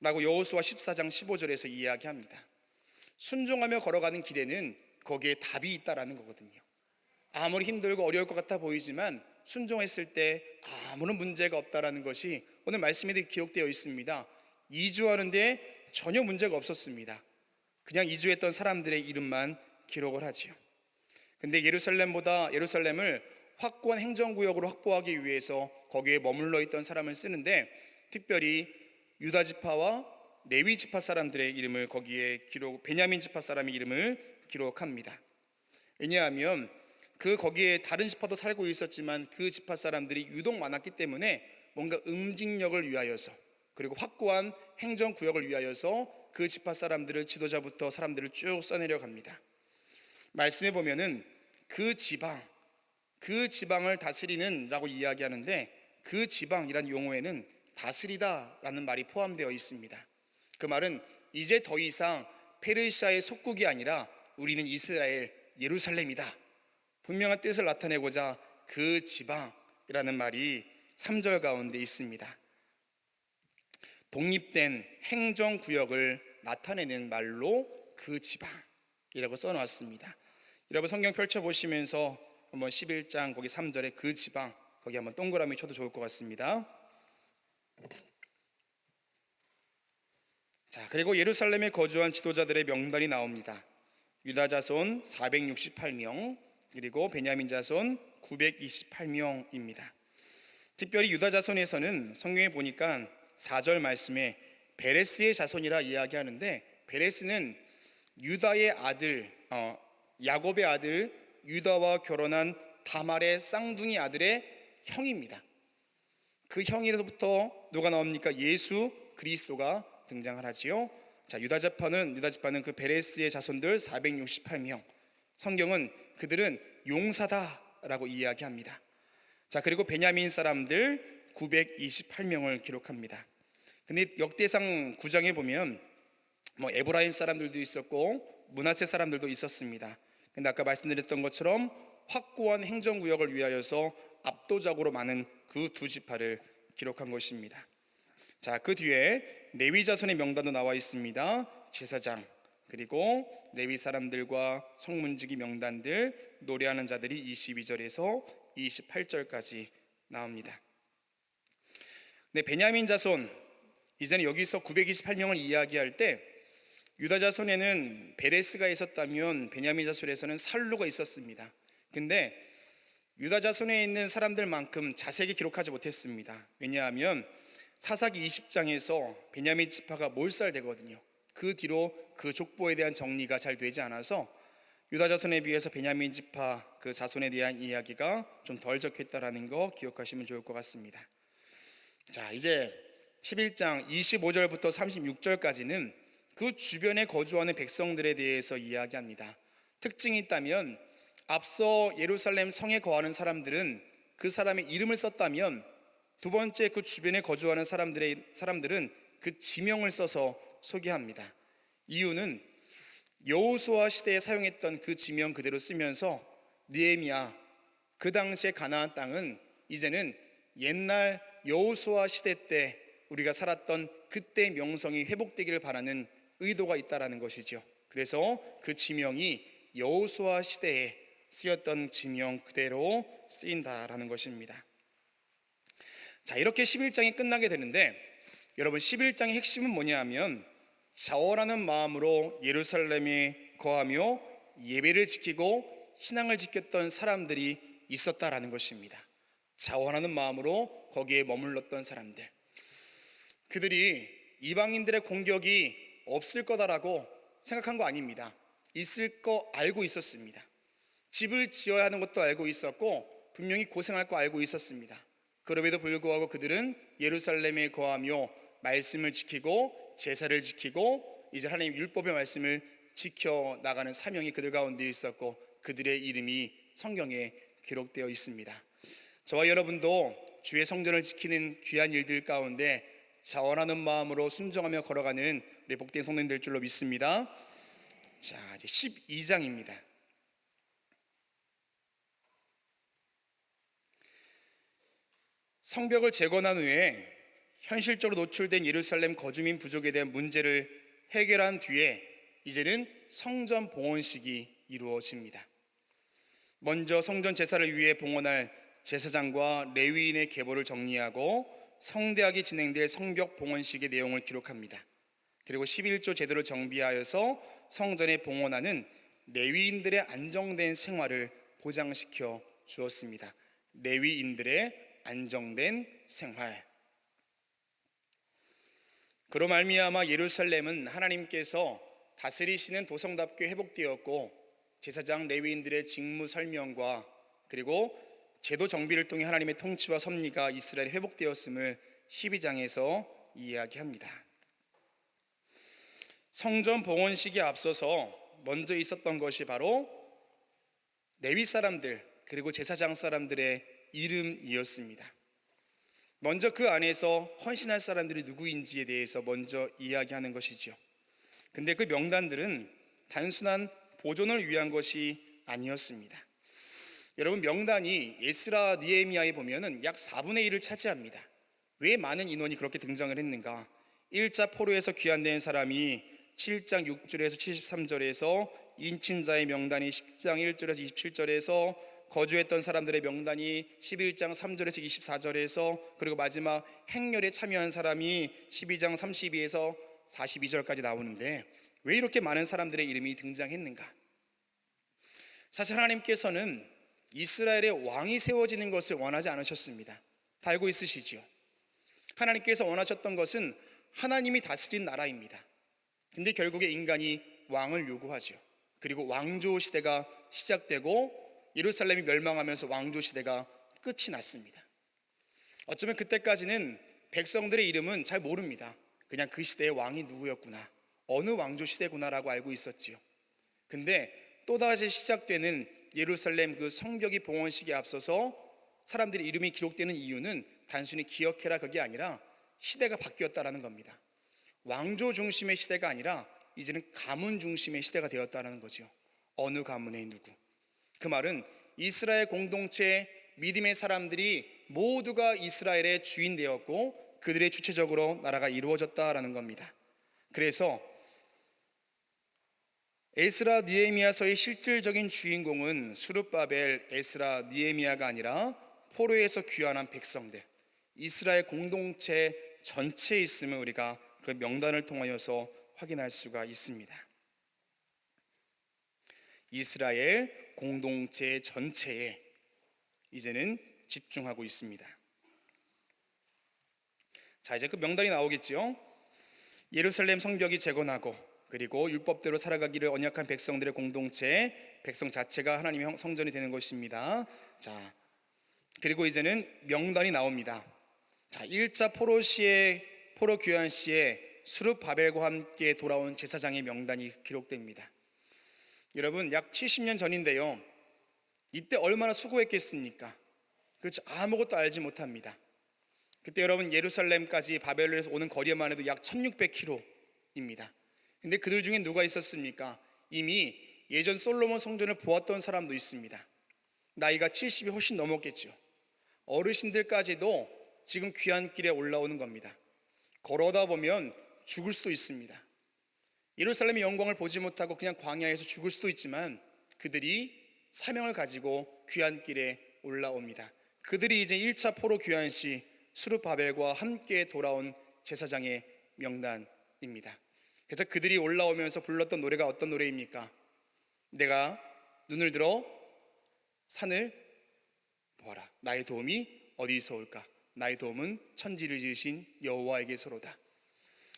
라고 여호수아 14장 15절에서 이야기합니다. 순종하며 걸어가는 길에는 거기에 답이 있다라는 거거든요. 아무리 힘들고 어려울 것 같아 보이지만 순종했을 때 아무런 문제가 없다라는 것이 오늘 말씀에도 기록되어 있습니다. 이주하는데 전혀 문제가 없었습니다. 그냥 이주했던 사람들의 이름만 기록을 하지요. 근데 예루살렘을 확고한 행정구역으로 확보하기 위해서 거기에 머물러 있던 사람을 쓰는데 특별히 유다 지파와 레위 지파 사람들의 이름을 거기에 베냐민 지파 사람의 이름을 기록합니다. 왜냐하면 거기에 다른 지파도 살고 있었지만 그 지파 사람들이 유독 많았기 때문에 뭔가 응징력을 위하여서 그리고 확고한 행정구역을 위하여서 그 지파 사람들을, 지도자부터 사람들을 쭉 써내려 갑니다. 말씀해 보면은 그 지방을 다스리는 라고 이야기하는데, 그 지방이란 용어에는 다스리다 라는 말이 포함되어 있습니다. 그 말은 이제 더 이상 페르시아의 속국이 아니라 우리는 이스라엘 예루살렘이다, 분명한 뜻을 나타내고자 그 지방이라는 말이 3절 가운데 있습니다. 독립된 행정구역을 나타내는 말로 그 지방이라고 써놨습니다. 여러분 성경 펼쳐보시면서 한번 11장 거기 3절에 그 지방, 거기 한번 동그라미 쳐도 좋을 것 같습니다. 자, 그리고 예루살렘에 거주한 지도자들의 명단이 나옵니다. 유다 자손 468명, 그리고 베냐민 자손 928명입니다. 특별히 유다 자손에서는 성경에 보니까 4절 말씀에 베레스의 자손이라 이야기하는데, 베레스는 유다의 아들, 야곱의 아들 유다와 결혼한 다말의 쌍둥이 아들의 형입니다. 그 형에서부터 누가 나옵니까? 예수 그리스도가 등장을 하지요. 자, 유다 지파는 그 베레스의 자손들 468명. 성경은 그들은 용사다라고 이야기합니다. 자, 그리고 베냐민 사람들 928명을 기록합니다. 근데 역대상 9장에 보면 에브라임 사람들도 있었고 므낫세 사람들도 있었습니다. 근데 아까 말씀드렸던 것처럼 확고한 행정구역을 위하여서 압도적으로 많은 그 두 지파를 기록한 것입니다. 자, 그 뒤에 레위 자손의 명단도 나와 있습니다. 제사장, 그리고 레위 사람들과 성문지기 명단들, 노래하는 자들이 22절에서 28절까지 나옵니다. 네, 베냐민 자손, 이제는 여기서 928명을 이야기할 때 유다 자손에는 베레스가 있었다면 베냐민 자손에서는 살루가 있었습니다. 근데 유다 자손에 있는 사람들만큼 자세히 기록하지 못했습니다. 왜냐하면 사사기 20장에서 베냐민 지파가 몰살되거든요. 그 뒤로 그 족보에 대한 정리가 잘 되지 않아서 유다 자손에 비해서 베냐민 지파 그 자손에 대한 이야기가 좀 덜 적혀있다라는 거 기억하시면 좋을 것 같습니다. 자, 이제 11장 25절부터 36절까지는 그 주변에 거주하는 백성들에 대해서 이야기합니다. 특징이 있다면 앞서 예루살렘 성에 거하는 사람들은 그 사람의 이름을 썼다면, 두 번째 그 주변에 거주하는 사람들은 그 지명을 써서 소개합니다. 이유는 여호수아 시대에 사용했던 그 지명 그대로 쓰면서 느헤미야, 그 당시에 가나안 땅은 이제는 옛날 여호수아 시대 때 우리가 살았던 그때 명성이 회복되기를 바라는 의도가 있다라는 것이죠. 그래서 그 지명이 여호수아 시대에 쓰였던 지명 그대로 쓰인다라는 것입니다. 자, 이렇게 11장이 끝나게 되는데, 여러분 11장의 핵심은 뭐냐 하면 자원하는 마음으로 예루살렘에 거하며 예배를 지키고 신앙을 지켰던 사람들이 있었다라는 것입니다. 자원하는 마음으로 거기에 머물렀던 사람들, 그들이 이방인들의 공격이 없을 거다라고 생각한 거 아닙니다. 있을 거 알고 있었습니다. 집을 지어야 하는 것도 알고 있었고 분명히 고생할 거 알고 있었습니다. 그럼에도 불구하고 그들은 예루살렘에 거하며 말씀을 지키고 제사를 지키고 이제 하나님 율법의 말씀을 지켜나가는 사명이 그들 가운데 있었고, 그들의 이름이 성경에 기록되어 있습니다. 저와 여러분도 주의 성전을 지키는 귀한 일들 가운데 자원하는 마음으로 순종하며 걸어가는 우리 복된 성도님 될 줄로 믿습니다. 자, 이제 12장입니다. 성벽을 재건한 후에 현실적으로 노출된 예루살렘 거주민 부족에 대한 문제를 해결한 뒤에 이제는 성전 봉헌식이 이루어집니다. 먼저 성전 제사를 위해 봉헌할 제사장과 레위인의 계보를 정리하고 성대하게 진행될 성벽 봉헌식의 내용을 기록합니다. 그리고 11조 제도를 정비하여서 성전에 봉헌하는 레위인들의 안정된 생활을 보장시켜 주었습니다. 레위인들의 안정된 생활. 그로 말미암아 예루살렘은 하나님께서 다스리시는 도성답게 회복되었고, 제사장 레위인들의 직무 설명과 그리고 제도 정비를 통해 하나님의 통치와 섭리가 이스라엘에 회복되었음을 12장에서 이야기합니다. 성전 봉헌식에 앞서서 먼저 있었던 것이 바로 레위 사람들 그리고 제사장 사람들의 이름이었습니다. 먼저 그 안에서 헌신할 사람들이 누구인지에 대해서 먼저 이야기하는 것이죠. 근데 그 명단들은 단순한 보존을 위한 것이 아니었습니다. 여러분, 명단이 에스라 느헤미야에 보면은 약 4분의 1을 차지합니다. 왜 많은 인원이 그렇게 등장을 했는가? 1차 포로에서 귀환된 사람이 7장 6절에서 73절에서 인친자의 명단이 10장 1절에서 27절에서 거주했던 사람들의 명단이 11장 3절에서 24절에서 그리고 마지막 행렬에 참여한 사람이 12장 32에서 42절까지 나오는데 왜 이렇게 많은 사람들의 이름이 등장했는가? 사실 하나님께서는 이스라엘의 왕이 세워지는 것을 원하지 않으셨습니다. 다 알고 있으시지요? 하나님께서 원하셨던 것은 하나님이 다스린 나라입니다. 근데 결국에 인간이 왕을 요구하죠. 그리고 왕조 시대가 시작되고 예루살렘이 멸망하면서 왕조 시대가 끝이 났습니다. 어쩌면 그때까지는 백성들의 이름은 잘 모릅니다. 그냥 그 시대의 왕이 누구였구나, 어느 왕조 시대구나라고 알고 있었지요. 근데 또다시 시작되는 예루살렘 그 성벽이 봉헌식에 앞서서 사람들의 이름이 기록되는 이유는 단순히 기억해라 그게 아니라 시대가 바뀌었다라는 겁니다. 왕조 중심의 시대가 아니라 이제는 가문 중심의 시대가 되었다는 거죠. 어느 가문의 누구. 그 말은 이스라엘 공동체 믿음의 사람들이 모두가 이스라엘의 주인 되었고 그들의 주체적으로 나라가 이루어졌다라는 겁니다. 그래서 에스라 느헤미야서의 실질적인 주인공은 수룹바벨, 에스라, 느헤미야가 아니라 포로에서 귀환한 백성들, 이스라엘 공동체 전체에 있음을 우리가 그 명단을 통하여서 확인할 수가 있습니다. 이스라엘 공동체 전체에 이제는 집중하고 있습니다. 자, 이제 그 명단이 나오겠죠. 예루살렘 성벽이 재건하고 그리고 율법대로 살아가기를 언약한 백성들의 공동체, 백성 자체가 하나님의 성전이 되는 것입니다. 자, 그리고 이제는 명단이 나옵니다. 자, 1차 포로 귀환 시에 수룹바벨과 함께 돌아온 제사장의 명단이 기록됩니다. 여러분, 약 70년 전인데요. 이때 얼마나 수고했겠습니까? 그렇죠. 아무것도 알지 못합니다. 그때 여러분 예루살렘까지 바벨론에서 오는 거리만 해도 약 1600km입니다. 근데 그들 중에 누가 있었습니까? 이미 예전 솔로몬 성전을 보았던 사람도 있습니다. 나이가 70이 훨씬 넘었겠죠. 어르신들까지도 지금 귀환길에 올라오는 겁니다. 걸어다 보면 죽을 수도 있습니다. 예루살렘의 영광을 보지 못하고 그냥 광야에서 죽을 수도 있지만 그들이 사명을 가지고 귀환길에 올라옵니다. 그들이 이제 1차 포로 귀환 시 수룹바벨과 함께 돌아온 제사장의 명단입니다. 그래서 그들이 올라오면서 불렀던 노래가 어떤 노래입니까? 내가 눈을 들어 산을 보아라. 나의 도움이 어디서 올까? 나의 도움은 천지를 지으신 여호와에게서로다.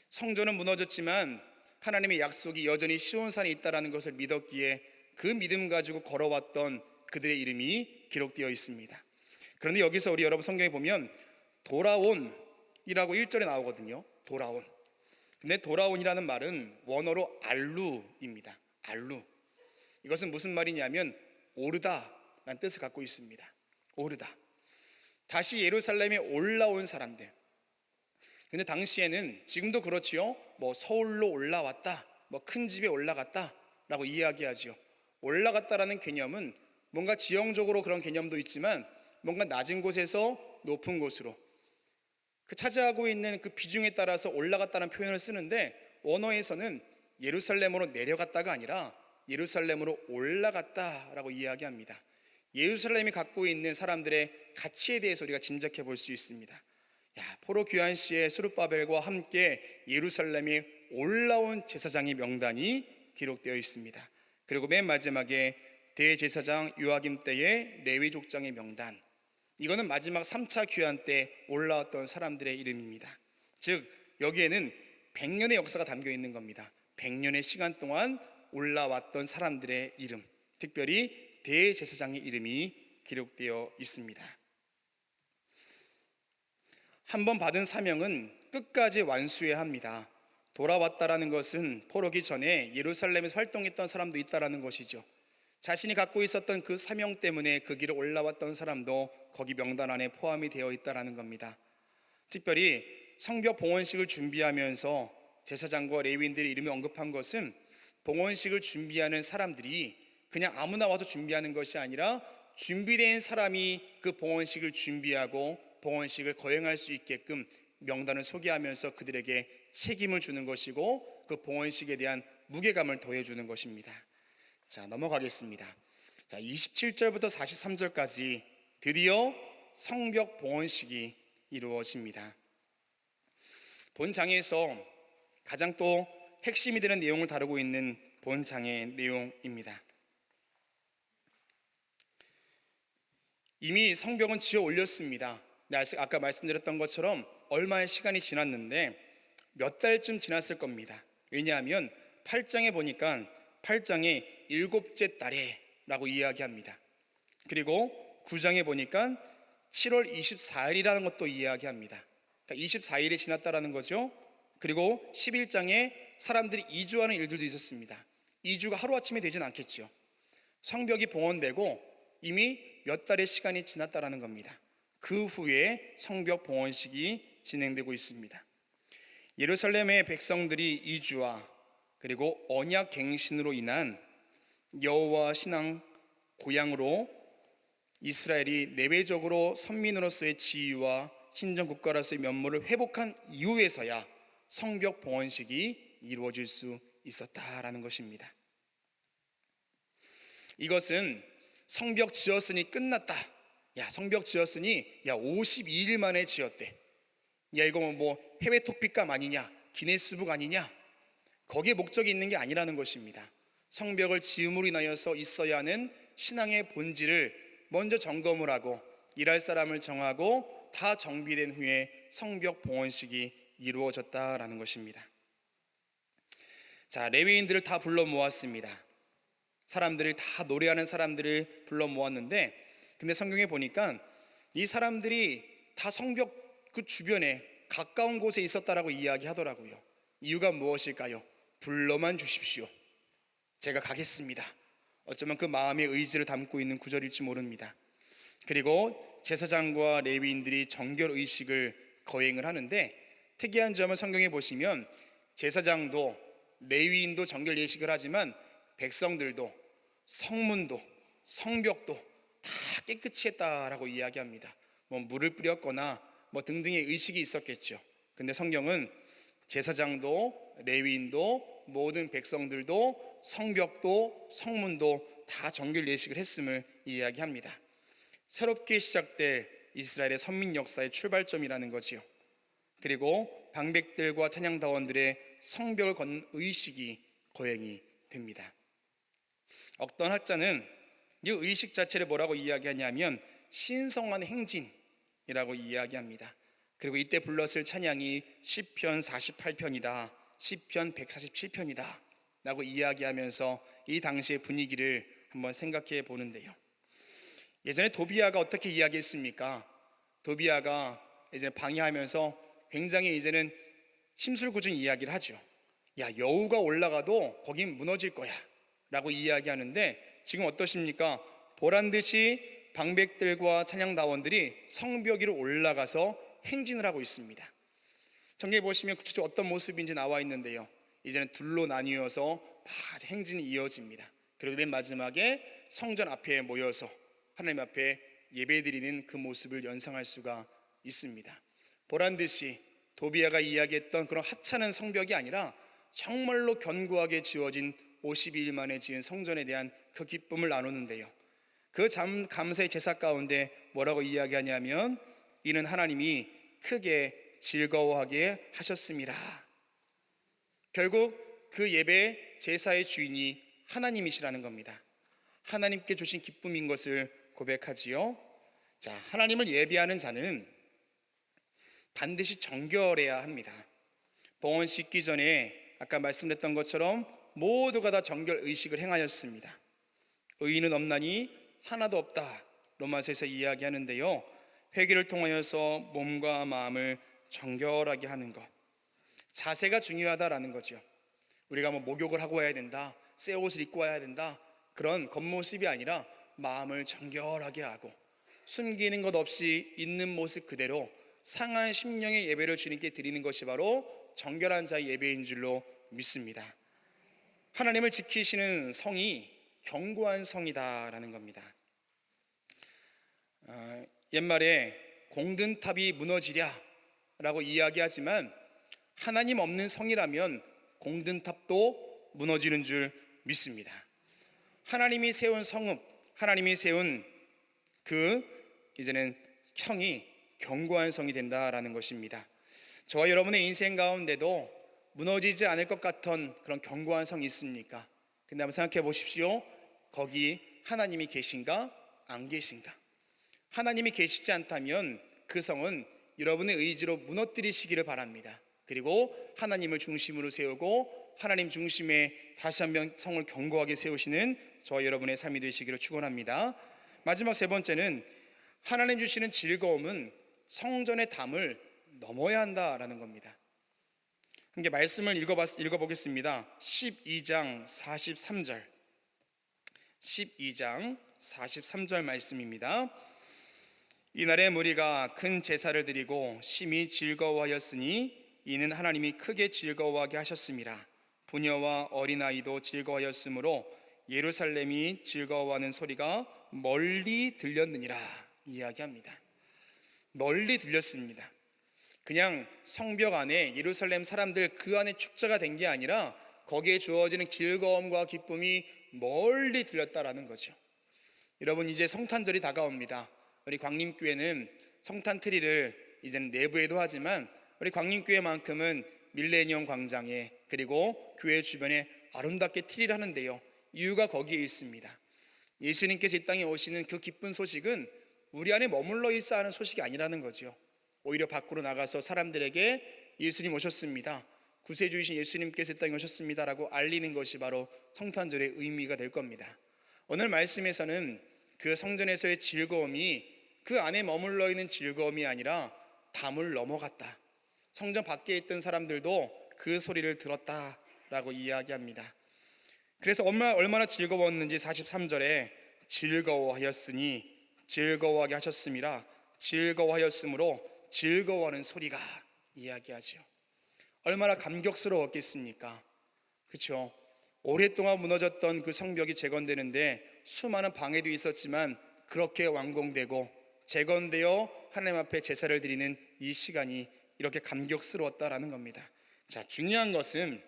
성전은 무너졌지만 하나님의 약속이 여전히 시온산에 있다라는 것을 믿었기에 그 믿음 가지고 걸어왔던 그들의 이름이 기록되어 있습니다. 그런데 여기서 우리 여러분 성경에 보면 돌아온이라고 1절에 나오거든요. 돌아온. 근데 돌아온이라는 말은 원어로 알루입니다. 알루. 이것은 무슨 말이냐면 오르다라는 뜻을 갖고 있습니다. 오르다. 다시 예루살렘에 올라온 사람들. 근데 당시에는 지금도 그렇지요. 뭐 서울로 올라왔다, 뭐 큰 집에 올라갔다라고 이야기하지요. 올라갔다라는 개념은 뭔가 지형적으로 그런 개념도 있지만 뭔가 낮은 곳에서 높은 곳으로 그 차지하고 있는 그 비중에 따라서 올라갔다는 표현을 쓰는데 원어에서는 예루살렘으로 내려갔다가 아니라 예루살렘으로 올라갔다라고 이야기합니다. 예루살렘이 갖고 있는 사람들의 가치에 대해서 우리가 짐작해 볼 수 있습니다. 포로 귀환 시에 수룹바벨과 함께 예루살렘에 올라온 제사장의 명단이 기록되어 있습니다. 그리고 맨 마지막에 대제사장 요아김 때의 레위 족장의 명단. 이거는 마지막 3차 귀환 때 올라왔던 사람들의 이름입니다. 즉 여기에는 100년의 역사가 담겨 있는 겁니다. 100년의 시간 동안 올라왔던 사람들의 이름, 특별히 대제사장의 이름이 기록되어 있습니다. 한번 받은 사명은 끝까지 완수해야 합니다. 돌아왔다라는 것은 포로기 전에 예루살렘에서 활동했던 사람도 있다라는 것이죠. 자신이 갖고 있었던 그 사명 때문에 그 길을 올라왔던 사람도 거기 명단 안에 포함이 되어 있다라는 겁니다. 특별히 성벽 봉헌식을 준비하면서 제사장과 레위인들의 이름이 언급한 것은 봉헌식을 준비하는 사람들이 그냥 아무나 와서 준비하는 것이 아니라 준비된 사람이 그 봉헌식을 준비하고 봉헌식을 거행할 수 있게끔 명단을 소개하면서 그들에게 책임을 주는 것이고 그 봉헌식에 대한 무게감을 더해주는 것입니다. 자, 넘어가겠습니다. 자, 27절부터 43절까지 드디어 성벽 봉헌식이 이루어집니다. 본장에서 가장 또 핵심이 되는 내용을 다루고 있는 본장의 내용입니다. 이미 성벽은 지어 올렸습니다. 아까 말씀드렸던 것처럼 얼마의 시간이 지났는데 몇 달쯤 지났을 겁니다. 왜냐하면 8장에 보니까 8장의 7째 달에 라고 이야기합니다. 그리고 9장에 보니까 7월 24일이라는 것도 이야기합니다. 그러니까 24일이 지났다라는 거죠. 그리고 11장에 사람들이 이주하는 일들도 있었습니다. 이주가 하루아침에 되진 않겠죠. 성벽이 봉헌되고 이미 몇 달의 시간이 지났다라는 겁니다. 그 후에 성벽 봉헌식이 진행되고 있습니다. 예루살렘의 백성들이 이주와 그리고 언약 갱신으로 인한 여호와 신앙 고향으로 이스라엘이 내외적으로 선민으로서의 지위와 신정 국가로서의 면모를 회복한 이후에서야 성벽 봉헌식이 이루어질 수 있었다라는 것입니다. 이것은 성벽 지었으니 끝났다. 야, 성벽 지었으니 52일 만에 지었대. 야, 이거 뭐 해외 토픽감 아니냐, 기네스북 아니냐, 거기에 목적이 있는 게 아니라는 것입니다. 성벽을 지음으로 인하여서 있어야 하는 신앙의 본질을 먼저 점검을 하고 일할 사람을 정하고 다 정비된 후에 성벽 봉헌식이 이루어졌다라는 것입니다. 자, 레위인들을 다 불러 모았습니다. 사람들을 다 노래하는 사람들을 불러 모았는데, 근데 성경에 보니까 이 사람들이 다 성벽 그 주변에 가까운 곳에 있었다라고 이야기하더라고요. 이유가 무엇일까요? 불러만 주십시오. 제가 가겠습니다. 어쩌면 그 마음의 의지를 담고 있는 구절일지 모릅니다. 그리고 제사장과 레위인들이 정결 의식을 거행을 하는데, 특이한 점은 성경에 보시면 제사장도 레위인도 정결 예식을 하지만 백성들도 성문도 성벽도 다 깨끗이 했다라고 이야기합니다. 뭐 물을 뿌렸거나 뭐 등등의 의식이 있었겠죠. 근데 성경은 제사장도 레위인도 모든 백성들도 성벽도 성문도 다 정결 예식을 했음을 이야기합니다. 새롭게 시작될 이스라엘의 선민 역사의 출발점이라는 거지요. 그리고 방백들과 찬양다원들의 성벽을 걷는 의식이 거행이 됩니다. 어떤 학자는 이 의식 자체를 뭐라고 이야기하냐면 신성한 행진이라고 이야기합니다. 그리고 이때 불렀을 찬양이 시편 48편이다, 시편 147편이다 라고 이야기하면서 이 당시의 분위기를 한번 생각해 보는데요. 예전에 도비아가 어떻게 이야기했습니까? 도비아가 이제 방해하면서 굉장히 이제는 심술궂은 이야기를 하죠. 야, 여우가 올라가도 거긴 무너질 거야 라고 이야기하는데, 지금 어떠십니까? 보란듯이 방백들과 찬양다원들이 성벽 위로 올라가서 행진을 하고 있습니다. 성경에 보시면 구체적으로 어떤 모습인지 나와 있는데요, 이제는 둘로 나뉘어서 행진이 이어집니다. 그리고 맨 마지막에 성전 앞에 모여서 하나님 앞에 예배드리는 그 모습을 연상할 수가 있습니다. 보란듯이 도비아가 이야기했던 그런 하찮은 성벽이 아니라 정말로 견고하게 지어진 52일 만에 지은 성전에 대한 그 기쁨을 나누는데요, 그 감사의 제사 가운데 뭐라고 이야기하냐면 이는 하나님이 크게 즐거워하게 하셨습니다. 결국 그 예배 제사의 주인이 하나님이시라는 겁니다. 하나님께 주신 기쁨인 것을 고백하지요. 자, 하나님을 예배하는 자는 반드시 정결해야 합니다. 봉헌 씻기 전에 아까 말씀드렸던 것처럼 모두가 다 정결 의식을 행하였습니다. 의인은 없나니 하나도 없다, 로마서에서 이야기하는데요, 회개를 통하여서 몸과 마음을 정결하게 하는 것, 자세가 중요하다라는 거죠. 우리가 뭐 목욕을 하고 와야 된다, 새 옷을 입고 와야 된다, 그런 겉모습이 아니라 마음을 정결하게 하고 숨기는 것 없이 있는 모습 그대로 상한 심령의 예배를 주님께 드리는 것이 바로 정결한 자의 예배인 줄로 믿습니다. 하나님을 지키시는 성이 견고한 성이다라는 겁니다. 옛말에 공든탑이 무너지랴 라고 이야기하지만 하나님 없는 성이라면 공든탑도 무너지는 줄 믿습니다. 하나님이 세운 성읍, 하나님이 세운 이제는 형이 견고한 성이 된다라는 것입니다. 저와 여러분의 인생 가운데도 무너지지 않을 것 같은 그런 견고한 성이 있습니까? 근데 한번 생각해 보십시오. 거기 하나님이 계신가 안 계신가? 하나님이 계시지 않다면 그 성은 여러분의 의지로 무너뜨리시기를 바랍니다. 그리고 하나님을 중심으로 세우고 하나님 중심에 다시 한번 성을 견고하게 세우시는 저와 여러분의 삶이 되시기를 축원합니다. 마지막 세 번째는 하나님 주시는 즐거움은 성전의 담을 넘어야 한다라는 겁니다. 함께 말씀을 읽어보겠습니다. 12장 43절 12장 43절 말씀입니다. 이날에 무리가 큰 제사를 드리고 심히 즐거워하였으니 이는 하나님이 크게 즐거워하게 하셨습니다. 부녀와 어린아이도 즐거워하였으므로 예루살렘이 즐거워하는 소리가 멀리 들렸느니라 이야기합니다. 멀리 들렸습니다. 그냥 성벽 안에 예루살렘 사람들 그 안에 축제가 된 게 아니라 거기에 주어지는 즐거움과 기쁨이 멀리 들렸다라는 거죠. 여러분, 이제 성탄절이 다가옵니다. 우리 광림교회는 성탄 트리를 이제는 내부에도 하지만 우리 광림교회만큼은 밀레니엄 광장에 그리고 교회 주변에 아름답게 트리를 하는데요, 이유가 거기에 있습니다. 예수님께서 이 땅에 오시는 그 기쁜 소식은 우리 안에 머물러 있어 하는 소식이 아니라는 거죠. 오히려 밖으로 나가서 사람들에게 예수님 오셨습니다, 구세주이신 예수님께서 이 땅에 오셨습니다 라고 알리는 것이 바로 성탄절의 의미가 될 겁니다. 오늘 말씀에서는 그 성전에서의 즐거움이 그 안에 머물러 있는 즐거움이 아니라 담을 넘어갔다, 성전 밖에 있던 사람들도 그 소리를 들었다라고 이야기합니다. 그래서 얼마나 즐거웠는지 43절에 즐거워하였으니 즐거워하게 하셨음이라 즐거워하였으므로 즐거워하는 소리가 이야기하죠. 얼마나 감격스러웠겠습니까? 그렇죠? 오랫동안 무너졌던 그 성벽이 재건되는데 수많은 방해도 있었지만 그렇게 완공되고 재건되어 하나님 앞에 제사를 드리는 이 시간이 이렇게 감격스러웠다라는 겁니다. 자, 중요한 것은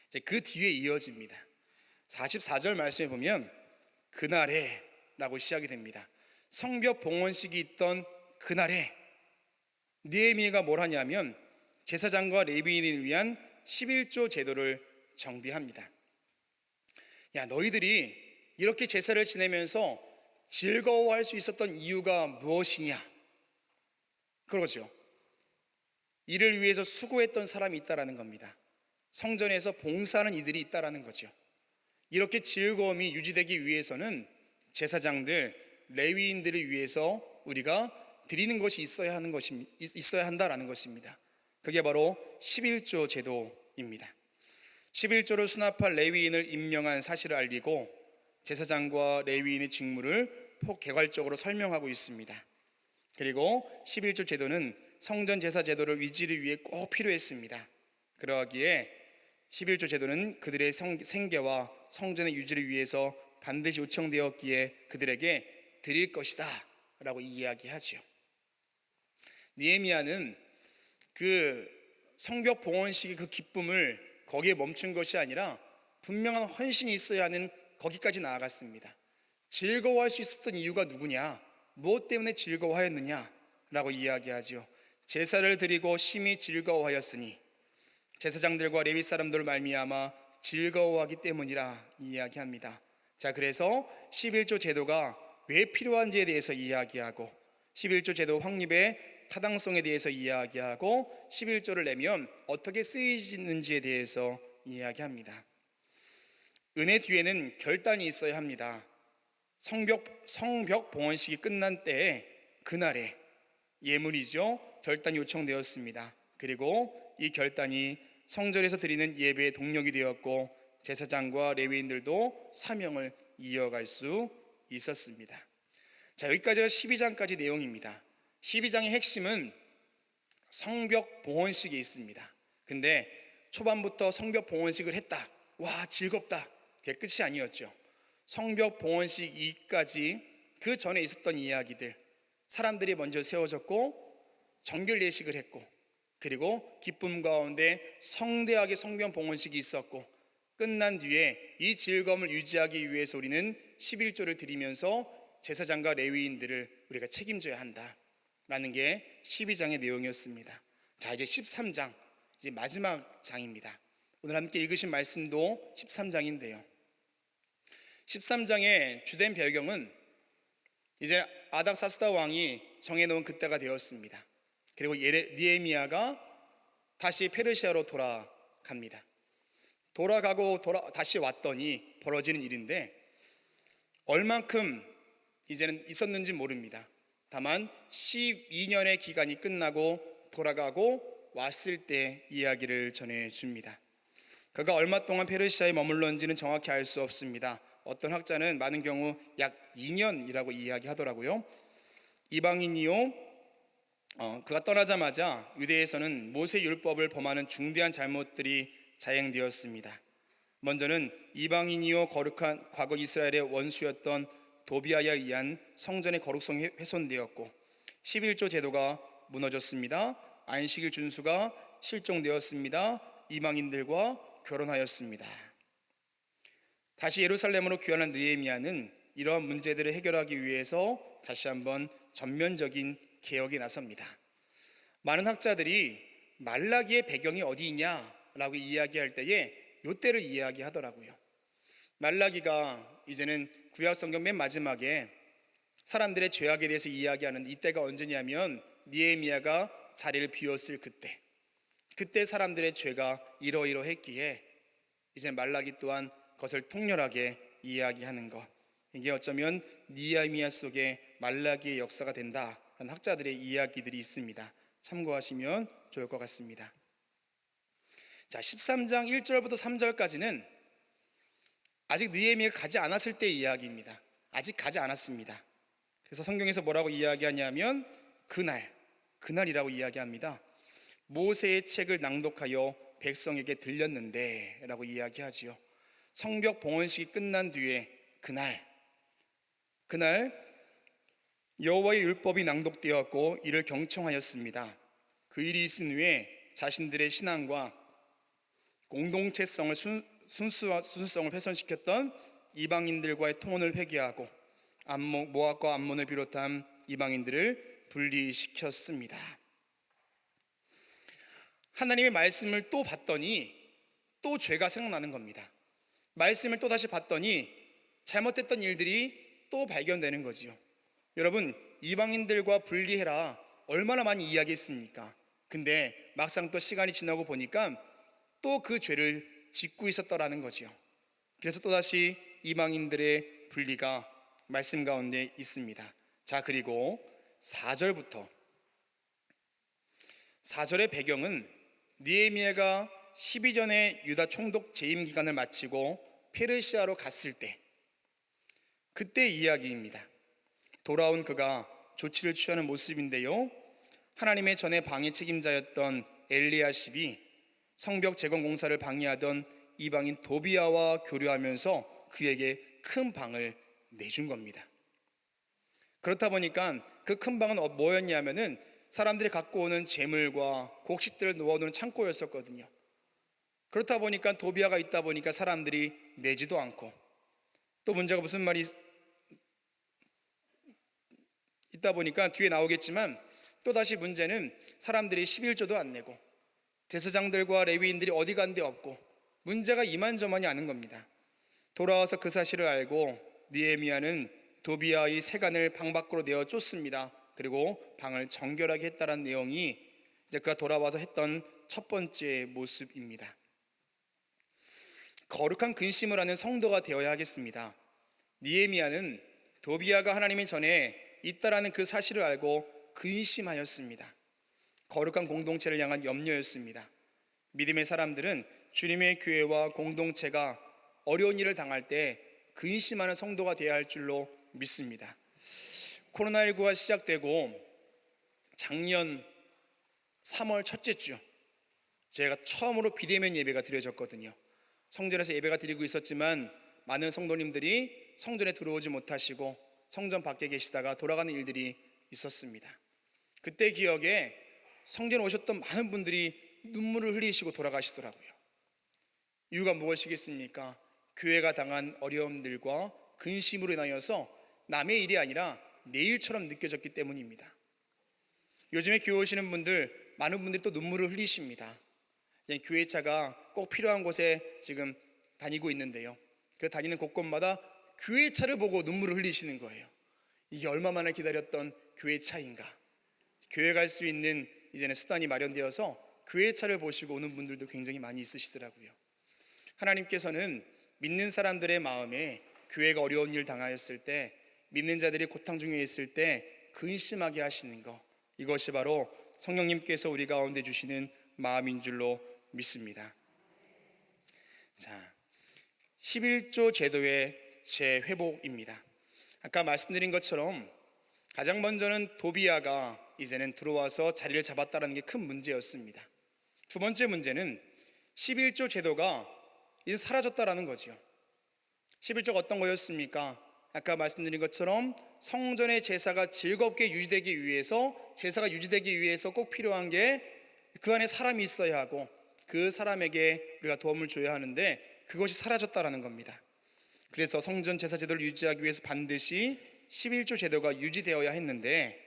이제 그 뒤에 이어집니다. 44절 말씀에 보면 그날에 라고 시작이 됩니다. 성벽 봉헌식이 있던 그날에 느헤미야가 뭘 하냐면 제사장과 레위인을 위한 11조 제도를 정비합니다. 야, 너희들이 이렇게 제사를 지내면서 즐거워할 수 있었던 이유가 무엇이냐? 그러죠. 이를 위해서 수고했던 사람이 있다라는 겁니다. 성전에서 봉사하는 이들이 있다라는 거죠. 이렇게 즐거움이 유지되기 위해서는 제사장들, 레위인들을 위해서 우리가 드리는 것이 있어야 한다라는 것입니다. 그게 바로 11조 제도입니다. 11조를 수납할 레위인을 임명한 사실을 알리고 제사장과 레위인의 직무를 폭개괄적으로 설명하고 있습니다. 그리고 11조 제도는 성전 제사 제도를 위지를 위해 꼭 필요했습니다. 그러하기에 11조 제도는 그들의 생계와 성전의 유지를 위해서 반드시 요청되었기에 그들에게 드릴 것이다 라고 이야기하죠. 느헤미야는 그 성벽 봉헌식의 그 기쁨을 거기에 멈춘 것이 아니라 분명한 헌신이 있어야 하는 거기까지 나아갔습니다. 즐거워할 수 있었던 이유가 누구냐? 무엇 때문에 즐거워하였느냐? 라고 이야기하죠. 제사를 드리고 심히 즐거워하였으니 제사장들과 레위 사람들을 말미암아 즐거워하기 때문이라 이야기합니다. 자, 그래서 11조 제도가 왜 필요한지에 대해서 이야기하고 11조 제도 확립의 타당성에 대해서 이야기하고 11조를 내면 어떻게 쓰이는지에 대해서 이야기합니다. 은혜 뒤에는 결단이 있어야 합니다. 성벽 봉헌식이 끝난 때에 그날에 예물이죠. 결단이 요청되었습니다. 그리고 이 결단이 성전에서 드리는 예배의 동력이 되었고 제사장과 레위인들도 사명을 이어갈 수 있었습니다. 자, 여기까지가 12장까지 내용입니다. 12장의 핵심은 성벽 봉헌식이 있습니다. 근데 초반부터 성벽 봉헌식을 했다, 와 즐겁다, 그게 끝이 아니었죠. 성벽 봉헌식 이까지 그 전에 있었던 이야기들, 사람들이 먼저 세워졌고 정결 예식을 했고, 그리고 기쁨 가운데 성대하게 성벽 봉헌식이 있었고, 끝난 뒤에 이 즐거움을 유지하기 위해서 우리는 11조를 드리면서 제사장과 레위인들을 우리가 책임져야 한다라는 게 12장의 내용이었습니다. 자, 이제 13장, 이제 마지막 장입니다. 오늘 함께 읽으신 말씀도 13장인데요. 13장의 주된 배경은 이제 아닥사스다 왕이 정해놓은 그때가 되었습니다. 그리고 느헤미야가 다시 페르시아로 돌아갑니다. 돌아가고 다시 왔더니 벌어지는 일인데, 얼만큼 이제는 있었는지 모릅니다. 다만 12년의 기간이 끝나고 돌아가고 왔을 때 이야기를 전해줍니다. 그가 얼마 동안 페르시아에 머물렀는지는 정확히 알 수 없습니다. 어떤 학자는 많은 경우 약 2년이라고 이야기하더라고요. 이방인이요, 그가 떠나자마자 유대에서는 모세 율법을 범하는 중대한 잘못들이 자행되었습니다. 먼저는 이방인이요 거룩한 과거 이스라엘의 원수였던 도비아에 의한 성전의 거룩성이 훼손되었고, 11조 제도가 무너졌습니다. 안식일 준수가 실종되었습니다. 이방인들과 결혼하였습니다. 다시 예루살렘으로 귀환한 느헤미야는 이러한 문제들을 해결하기 위해서 다시 한번 전면적인 개혁에 나섭니다. 많은 학자들이 말라기의 배경이 어디 있냐라고 이야기할 때에 이때를 이야기하더라고요. 말라기가 이제는 구약 성경 맨 마지막에 사람들의 죄악에 대해서 이야기하는 이때가 언제냐면 느헤미야가 자리를 비웠을 그때 사람들의 죄가 이러이러했기에 이제 말라기 또한 그것을 통렬하게 이야기하는 것, 이게 어쩌면 느헤미야 속에 말라기의 역사가 된다라는 학자들의 이야기들이 있습니다. 참고하시면 좋을 것 같습니다. 자, 13장 1절부터 3절까지는 아직 느헤미야가 가지 않았을 때의 이야기입니다. 아직 가지 않았습니다. 그래서 성경에서 뭐라고 이야기하냐면 그날이라고 이야기합니다. 모세의 책을 낭독하여 백성에게 들렸는데 라고 이야기하지요. 성벽 봉헌식이 끝난 뒤에 그날 여호와의 율법이 낭독되었고 이를 경청하였습니다. 그 일이 있은 후에 자신들의 신앙과 공동체성을 순수성을 훼손시켰던 이방인들과의 통혼을 회개하고 모압과 암몬을 비롯한 이방인들을 분리시켰습니다. 하나님의 말씀을 또 봤더니 또 죄가 생각나는 겁니다. 말씀을 또 다시 봤더니 잘못됐던 일들이 또 발견되는 거지요. 여러분, 이방인들과 분리해라 얼마나 많이 이야기했습니까? 근데 막상 또 시간이 지나고 보니까 또 그 죄를 짓고 있었더라는 거지요. 그래서 또다시 이방인들의 분리가 말씀 가운데 있습니다. 자, 그리고 4절의 배경은 느헤미야가 12전의 유다 총독 재임 기간을 마치고 페르시아로 갔을 때, 그때 이야기입니다. 돌아온 그가 조치를 취하는 모습인데요, 하나님의 전에 방해 책임자였던 엘리야십이 성벽 재건 공사를 방해하던 이방인 도비아와 교류하면서 그에게 큰 방을 내준 겁니다. 그렇다 보니까 그 큰 방은 뭐였냐면은 사람들이 갖고 오는 재물과 곡식들을 놓아두는 창고였었거든요. 그렇다 보니까 도비아가 있다 보니까 사람들이 내지도 않고, 또 문제가 무슨 말이 있다 보니까 뒤에 나오겠지만 또다시 문제는 사람들이 11조도 안 내고 제사장들과 레위인들이 어디 간 데 없고 문제가 이만저만이 아닌 겁니다. 돌아와서 그 사실을 알고 느헤미야는 도비아의 세간을 방 밖으로 내어 쫓습니다. 그리고 방을 정결하게 했다는 내용이 이제 그가 돌아와서 했던 첫 번째 모습입니다. 거룩한 근심을 하는 성도가 되어야 하겠습니다. 느헤미야는 도비아가 하나님의 전에 있다라는 그 사실을 알고 근심하였습니다. 거룩한 공동체를 향한 염려였습니다. 믿음의 사람들은 주님의 교회와 공동체가 어려운 일을 당할 때 근심하는 성도가 되어야 할 줄로 믿습니다. 코로나19가 시작되고 작년 3월 첫째 주 제가 처음으로 비대면 예배가 드려졌거든요. 성전에서 예배가 드리고 있었지만 많은 성도님들이 성전에 들어오지 못하시고 성전 밖에 계시다가 돌아가는 일들이 있었습니다. 그때 기억에 성전에 오셨던 많은 분들이 눈물을 흘리시고 돌아가시더라고요. 이유가 무엇이겠습니까? 교회가 당한 어려움들과 근심으로 인하여서 남의 일이 아니라 내 일처럼 느껴졌기 때문입니다. 요즘에 교회 오시는 분들, 많은 분들이 또 눈물을 흘리십니다. 교회차가 꼭 필요한 곳에 지금 다니고 있는데요, 그 다니는 곳곳마다 교회차를 보고 눈물을 흘리시는 거예요. 이게 얼마만에 기다렸던 교회차인가. 교회 갈 수 있는 이제는 수단이 마련되어서 교회차를 보시고 오는 분들도 굉장히 많이 있으시더라고요. 하나님께서는 믿는 사람들의 마음에 교회가 어려운 일 당하였을 때, 믿는 자들이 고통 중에 있을 때 근심하게 하시는 것, 이것이 바로 성령님께서 우리 가운데 주시는 마음인 줄로 믿습니다. 자, 11조 제도의 재회복입니다. 아까 말씀드린 것처럼 가장 먼저는 도비아가 이제는 들어와서 자리를 잡았다는 게 큰 문제였습니다. 두 번째 문제는 11조 제도가 이제 사라졌다라는 거죠. 11조가 어떤 거였습니까? 아까 말씀드린 것처럼 성전의 제사가 즐겁게 유지되기 위해서, 제사가 유지되기 위해서 꼭 필요한 게 그 안에 사람이 있어야 하고 그 사람에게 우리가 도움을 줘야 하는데, 그것이 사라졌다라는 겁니다. 그래서 성전 제사 제도를 유지하기 위해서 반드시 11조 제도가 유지되어야 했는데,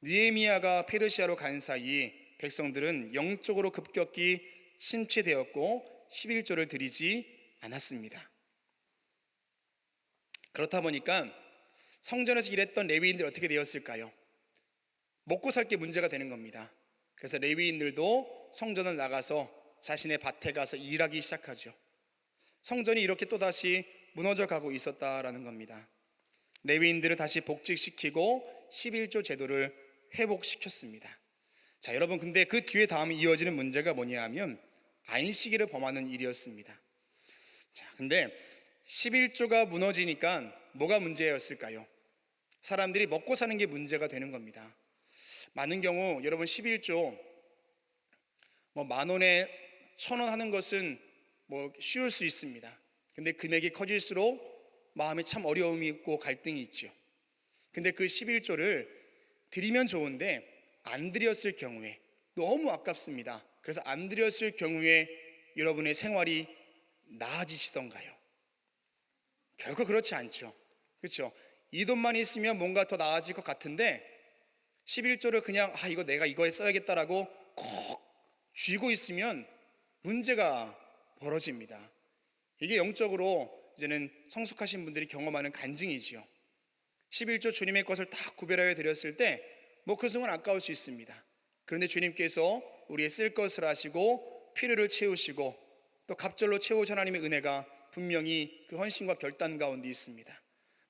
느헤미야가 페르시아로 간 사이 백성들은 영적으로 급격히 침체되었고 11조를 드리지 않았습니다. 그렇다 보니까 성전에서 일했던 레위인들이 어떻게 되었을까요? 먹고 살 게 문제가 되는 겁니다. 그래서 레위인들도 성전을 나가서 자신의 밭에 가서 일하기 시작하죠. 성전이 이렇게 또다시 무너져 가고 있었다라는 겁니다. 레위인들을 다시 복직시키고 11조 제도를 회복시켰습니다. 자, 여러분, 근데 그 뒤에 다음 이어지는 문제가 뭐냐 하면 안식일을 범하는 일이었습니다. 자, 근데 11조가 무너지니까 뭐가 문제였을까요? 사람들이 먹고 사는 게 문제가 되는 겁니다. 많은 경우 여러분 11조 10,000원에 1,000원 하는 것은 쉬울 수 있습니다. 근데 금액이 커질수록 마음에 참 어려움이 있고 갈등이 있죠. 근데 그 11조를 드리면 좋은데 안 드렸을 경우에 너무 아깝습니다. 그래서 안 드렸을 경우에 여러분의 생활이 나아지시던가요? 결코 그렇지 않죠. 그렇죠? 이 돈만 있으면 뭔가 더 나아질 것 같은데 11조를 그냥 이거 내가 이거에 써야겠다라고 콕 쥐고 있으면 문제가 벌어집니다. 이게 영적으로 이제는 성숙하신 분들이 경험하는 간증이지요. 11조 주님의 것을 다 구별하여 드렸을 때 그 순간 아까울 수 있습니다. 그런데 주님께서 우리의 쓸 것을 하시고 필요를 채우시고 또 갑절로 채우신 하나님의 은혜가 분명히 그 헌신과 결단 가운데 있습니다.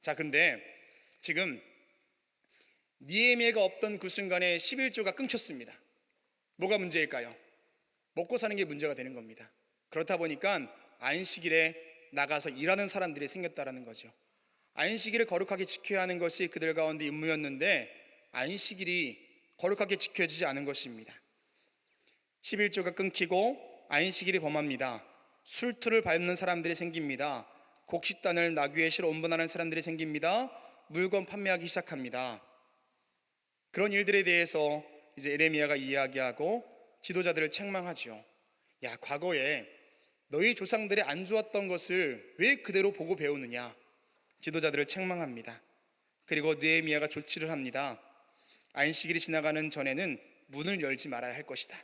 자, 근데 지금 느헤미야가 없던 그 순간에 11조가 끊겼습니다. 뭐가 문제일까요? 먹고 사는 게 문제가 되는 겁니다. 그렇다 보니까 안식일에 나가서 일하는 사람들이 생겼다라는 거죠. 안식일을 거룩하게 지켜야 하는 것이 그들 가운데 임무였는데 안식일이 거룩하게 지켜지지 않은 것입니다. 11조가 끊기고 안식일이 범합니다. 술투를 밟는 사람들이 생깁니다. 곡식단을 나귀에 실어 운반하는 사람들이 생깁니다. 물건 판매하기 시작합니다. 그런 일들에 대해서 이제 예레미야가 이야기하고 지도자들을 책망하죠. 야, 과거에 너희 조상들의 안 좋았던 것을 왜 그대로 보고 배우느냐. 지도자들을 책망합니다. 그리고 느헤미야가 조치를 합니다. 안식일이 지나가는 전에는 문을 열지 말아야 할 것이다.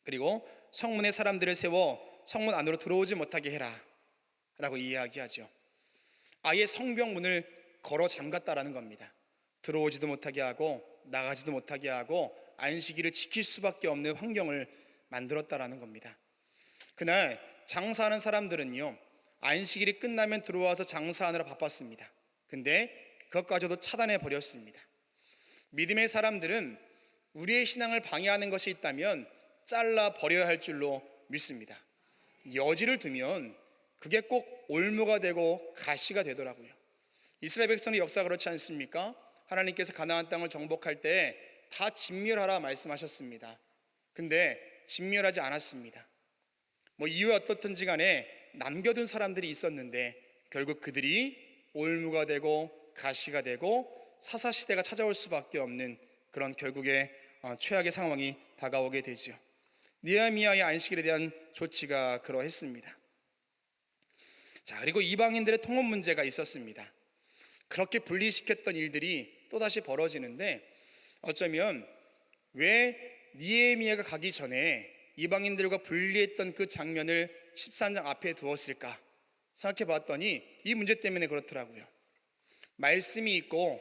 그리고 성문에 사람들을 세워 성문 안으로 들어오지 못하게 해라 라고 이야기하죠. 아예 성벽문을 걸어 잠갔다라는 겁니다. 들어오지도 못하게 하고 나가지도 못하게 하고 안식일을 지킬 수밖에 없는 환경을 만들었다라는 겁니다. 그날 장사하는 사람들은요, 안식일이 끝나면 들어와서 장사하느라 바빴습니다. 근데 그것까지도 차단해 버렸습니다. 믿음의 사람들은 우리의 신앙을 방해하는 것이 있다면 잘라 버려야 할 줄로 믿습니다. 여지를 두면 그게 꼭 올무가 되고 가시가 되더라고요. 이스라엘 백성의 역사가 그렇지 않습니까? 하나님께서 가나안 땅을 정복할 때 다 진멸하라 말씀하셨습니다. 근데 진멸하지 않았습니다. 이유가 어떻든지 간에 남겨둔 사람들이 있었는데 결국 그들이 올무가 되고 가시가 되고 사사시대가 찾아올 수밖에 없는 그런 결국의 최악의 상황이 다가오게 되죠. 느헤미야의 안식일에 대한 조치가 그러했습니다. 자, 그리고 이방인들의 통혼 문제가 있었습니다. 그렇게 분리시켰던 일들이 또다시 벌어지는데 어쩌면 왜 느헤미야가 가기 전에 이방인들과 분리했던 그 장면을 13장 앞에 두었을까 생각해 봤더니 이 문제 때문에 그렇더라고요. 말씀이 있고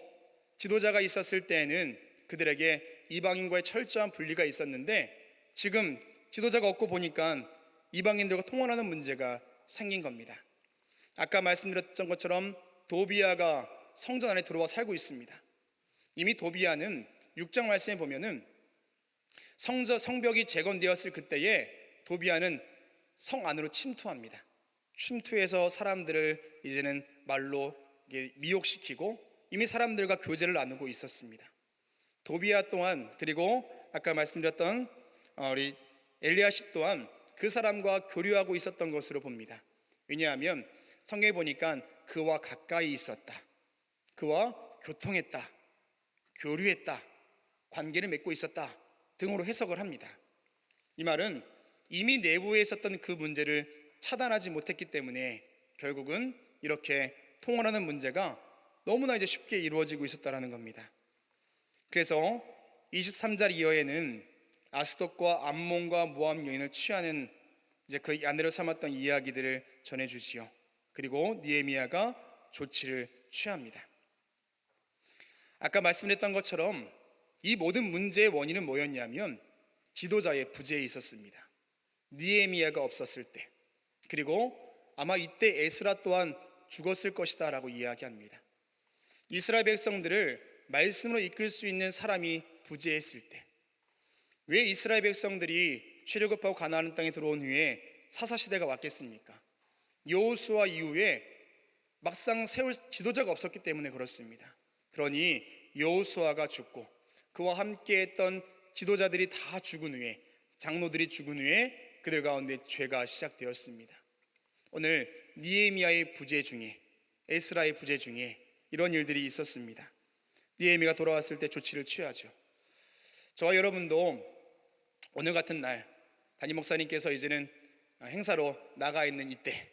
지도자가 있었을 때에는 그들에게 이방인과의 철저한 분리가 있었는데 지금 지도자가 없고 보니까 이방인들과 통혼하는 문제가 생긴 겁니다. 아까 말씀드렸던 것처럼 도비야가 성전 안에 들어와 살고 있습니다. 이미 도비야는 6장 말씀에 보면은 성벽이 재건되었을 그때에 도비야는 성 안으로 침투합니다. 침투해서 사람들을 이제는 말로 미혹시키고 이미 사람들과 교제를 나누고 있었습니다. 도비야 또한, 그리고 아까 말씀드렸던 우리 엘리야십 또한 그 사람과 교류하고 있었던 것으로 봅니다. 왜냐하면 성경에 보니까 그와 가까이 있었다, 그와 교통했다, 교류했다, 관계를 맺고 있었다 등으로 해석을 합니다. 이 말은 이미 내부에 있었던 그 문제를 차단하지 못했기 때문에 결국은 이렇게 통혼하는 문제가 너무나 이제 쉽게 이루어지고 있었다라는 겁니다. 그래서 23절 이하에는 아스돗과 암몬과 모압 여인을 취하는 이제 그 아내로 삼았던 이야기들을 전해주지요. 그리고 느헤미야가 조치를 취합니다. 아까 말씀드렸던 것처럼 이 모든 문제의 원인은 뭐였냐면 지도자의 부재에 있었습니다. 느헤미야가 없었을 때, 그리고 아마 이때 에스라 또한 죽었을 것이다 라고 이야기합니다. 이스라엘 백성들을 말씀으로 이끌 수 있는 사람이 부재했을 때, 왜 이스라엘 백성들이 출애굽하고 가나안 땅에 들어온 후에 사사시대가 왔겠습니까? 여호수아 이후에 막상 세울 지도자가 없었기 때문에 그렇습니다. 그러니 여호수아가 죽고 그와 함께했던 지도자들이 다 죽은 후에, 장로들이 죽은 후에 그들 가운데 죄가 시작되었습니다. 오늘 느헤미야의 부재 중에, 에스라의 부재 중에 이런 일들이 있었습니다. 느헤미야가 돌아왔을 때 조치를 취하죠. 저와 여러분도 오늘 같은 날 담임 목사님께서 이제는 행사로 나가 있는 이때,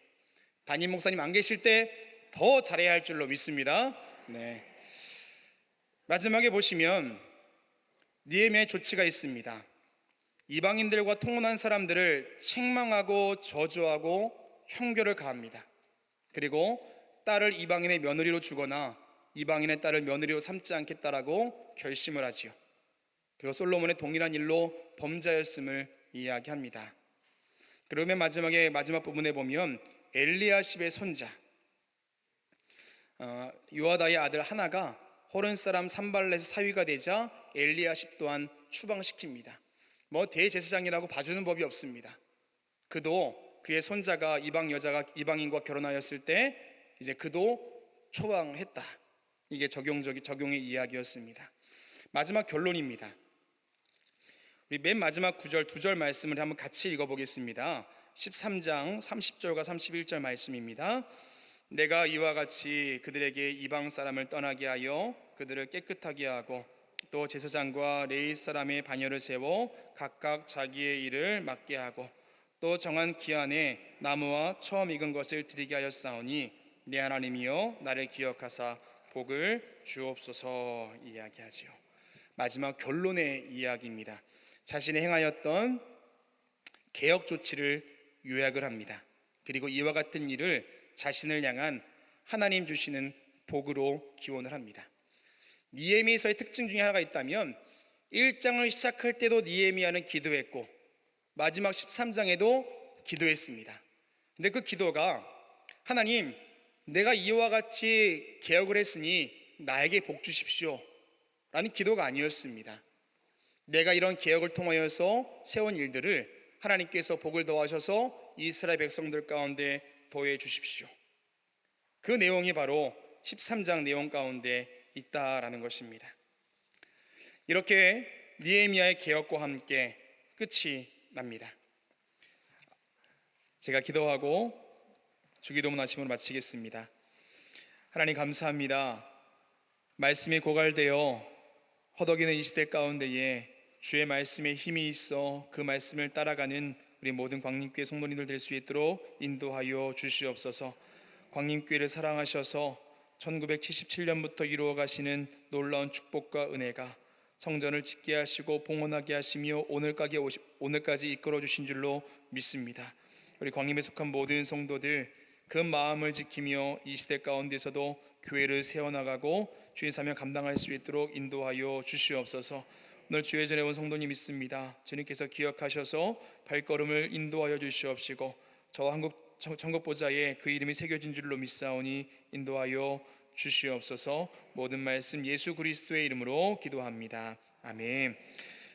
담임 목사님 안 계실 때 더 잘해야 할 줄로 믿습니다. 네. 마지막에 보시면 느헤미야의 조치가 있습니다. 이방인들과 통혼한 사람들을 책망하고 저주하고 형벌을 가합니다. 그리고 딸을 이방인의 며느리로 주거나 이방인의 딸을 며느리로 삼지 않겠다라고 결심을 하지요. 그리고 솔로몬의 동일한 일로 범죄하였음을 이야기합니다. 그러면 마지막 부분에 보면 엘리야십의 손자 요아다의 아들 하나가 호른 사람 산발렛의 사위가 되자 엘리야십 또한 추방시킵니다. 대제사장이라고 봐주는 법이 없습니다. 그도 그의 손자가 이방인과 결혼하였을 때 이제 그도 초방했다. 이게 적용의 이야기였습니다. 마지막 결론입니다. 우리 맨 마지막 구절, 2절 말씀을 한번 같이 읽어보겠습니다. 13장 30절과 31절 말씀입니다. 내가 이와 같이 그들에게 이방 사람을 떠나게 하여 그들을 깨끗하게 하고 또 제사장과 레위 사람의 반열을 세워 각각 자기의 일을 맡게 하고 또 정한 기한에 나무와 처음 익은 것을 드리게 하였사오니 내 하나님이여 나를 기억하사 복을 주옵소서 이야기하지요. 마지막 결론의 이야기입니다. 자신이 행하였던 개혁 조치를 요약을 합니다. 그리고 이와 같은 일을 자신을 향한 하나님 주시는 복으로 기원을 합니다. 느헤미야서의 특징 중에 하나가 있다면 1장을 시작할 때도 느헤미야는 기도했고 마지막 13장에도 기도했습니다. 근데 그 기도가 하나님, 내가 이와 같이 개혁을 했으니 나에게 복 주십시오 라는 기도가 아니었습니다. 내가 이런 개혁을 통하여서 세운 일들을 하나님께서 복을 더하셔서 이스라엘 백성들 가운데 더해 주십시오. 그 내용이 바로 13장 내용 가운데 있다라는 것입니다. 이렇게 느헤미야의 개혁과 함께 끝이 납니다. 제가 기도하고 주기도문 하심으로 마치겠습니다. 하나님 감사합니다. 말씀이 고갈되어 허덕이는 이 시대 가운데에 주의 말씀에 힘이 있어 그 말씀을 따라가는 우리 모든 광림교회 성도님들 될 수 있도록 인도하여 주시옵소서. 광림교회를 사랑하셔서 1977년부터 이루어 가시는 놀라운 축복과 은혜가 성전을 짓게 하시고 봉헌하게 하시며 오늘까지 이끌어 주신 줄로 믿습니다. 우리 광림에 속한 모든 성도들 그 마음을 지키며 이 시대 가운데서도 교회를 세워나가고 주의 사명 감당할 수 있도록 인도하여 주시옵소서. 오늘 주의 전에 온 성도님 있습니다. 주님께서 기억하셔서 발걸음을 인도하여 주시옵시고 저 한국 천국 보좌에 그 이름이 새겨진 줄로 믿사오니 인도하여 주시옵소서. 모든 말씀 예수 그리스도의 이름으로 기도합니다. 아멘.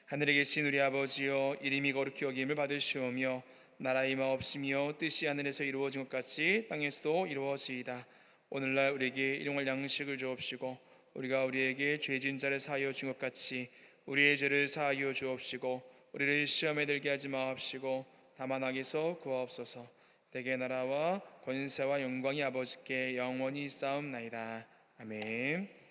하늘에 계신 우리 아버지여, 이름이 거룩히 여김을 받으시오며 나라의 마옵시며 뜻이 하늘에서 이루어진 것 같이 땅에서도 이루어지이다. 오늘날 우리에게 일용할 양식을 주옵시고 우리가 우리에게 죄진 자를 사하여 준 것 같이 우리의 죄를 사하여 주옵시고 우리를 시험에 들게 하지 마옵시고 다만 악에서 구하옵소서. 대개 나라와 권세와 영광이 아버지께 영원히 쌓옵나이다. 아멘.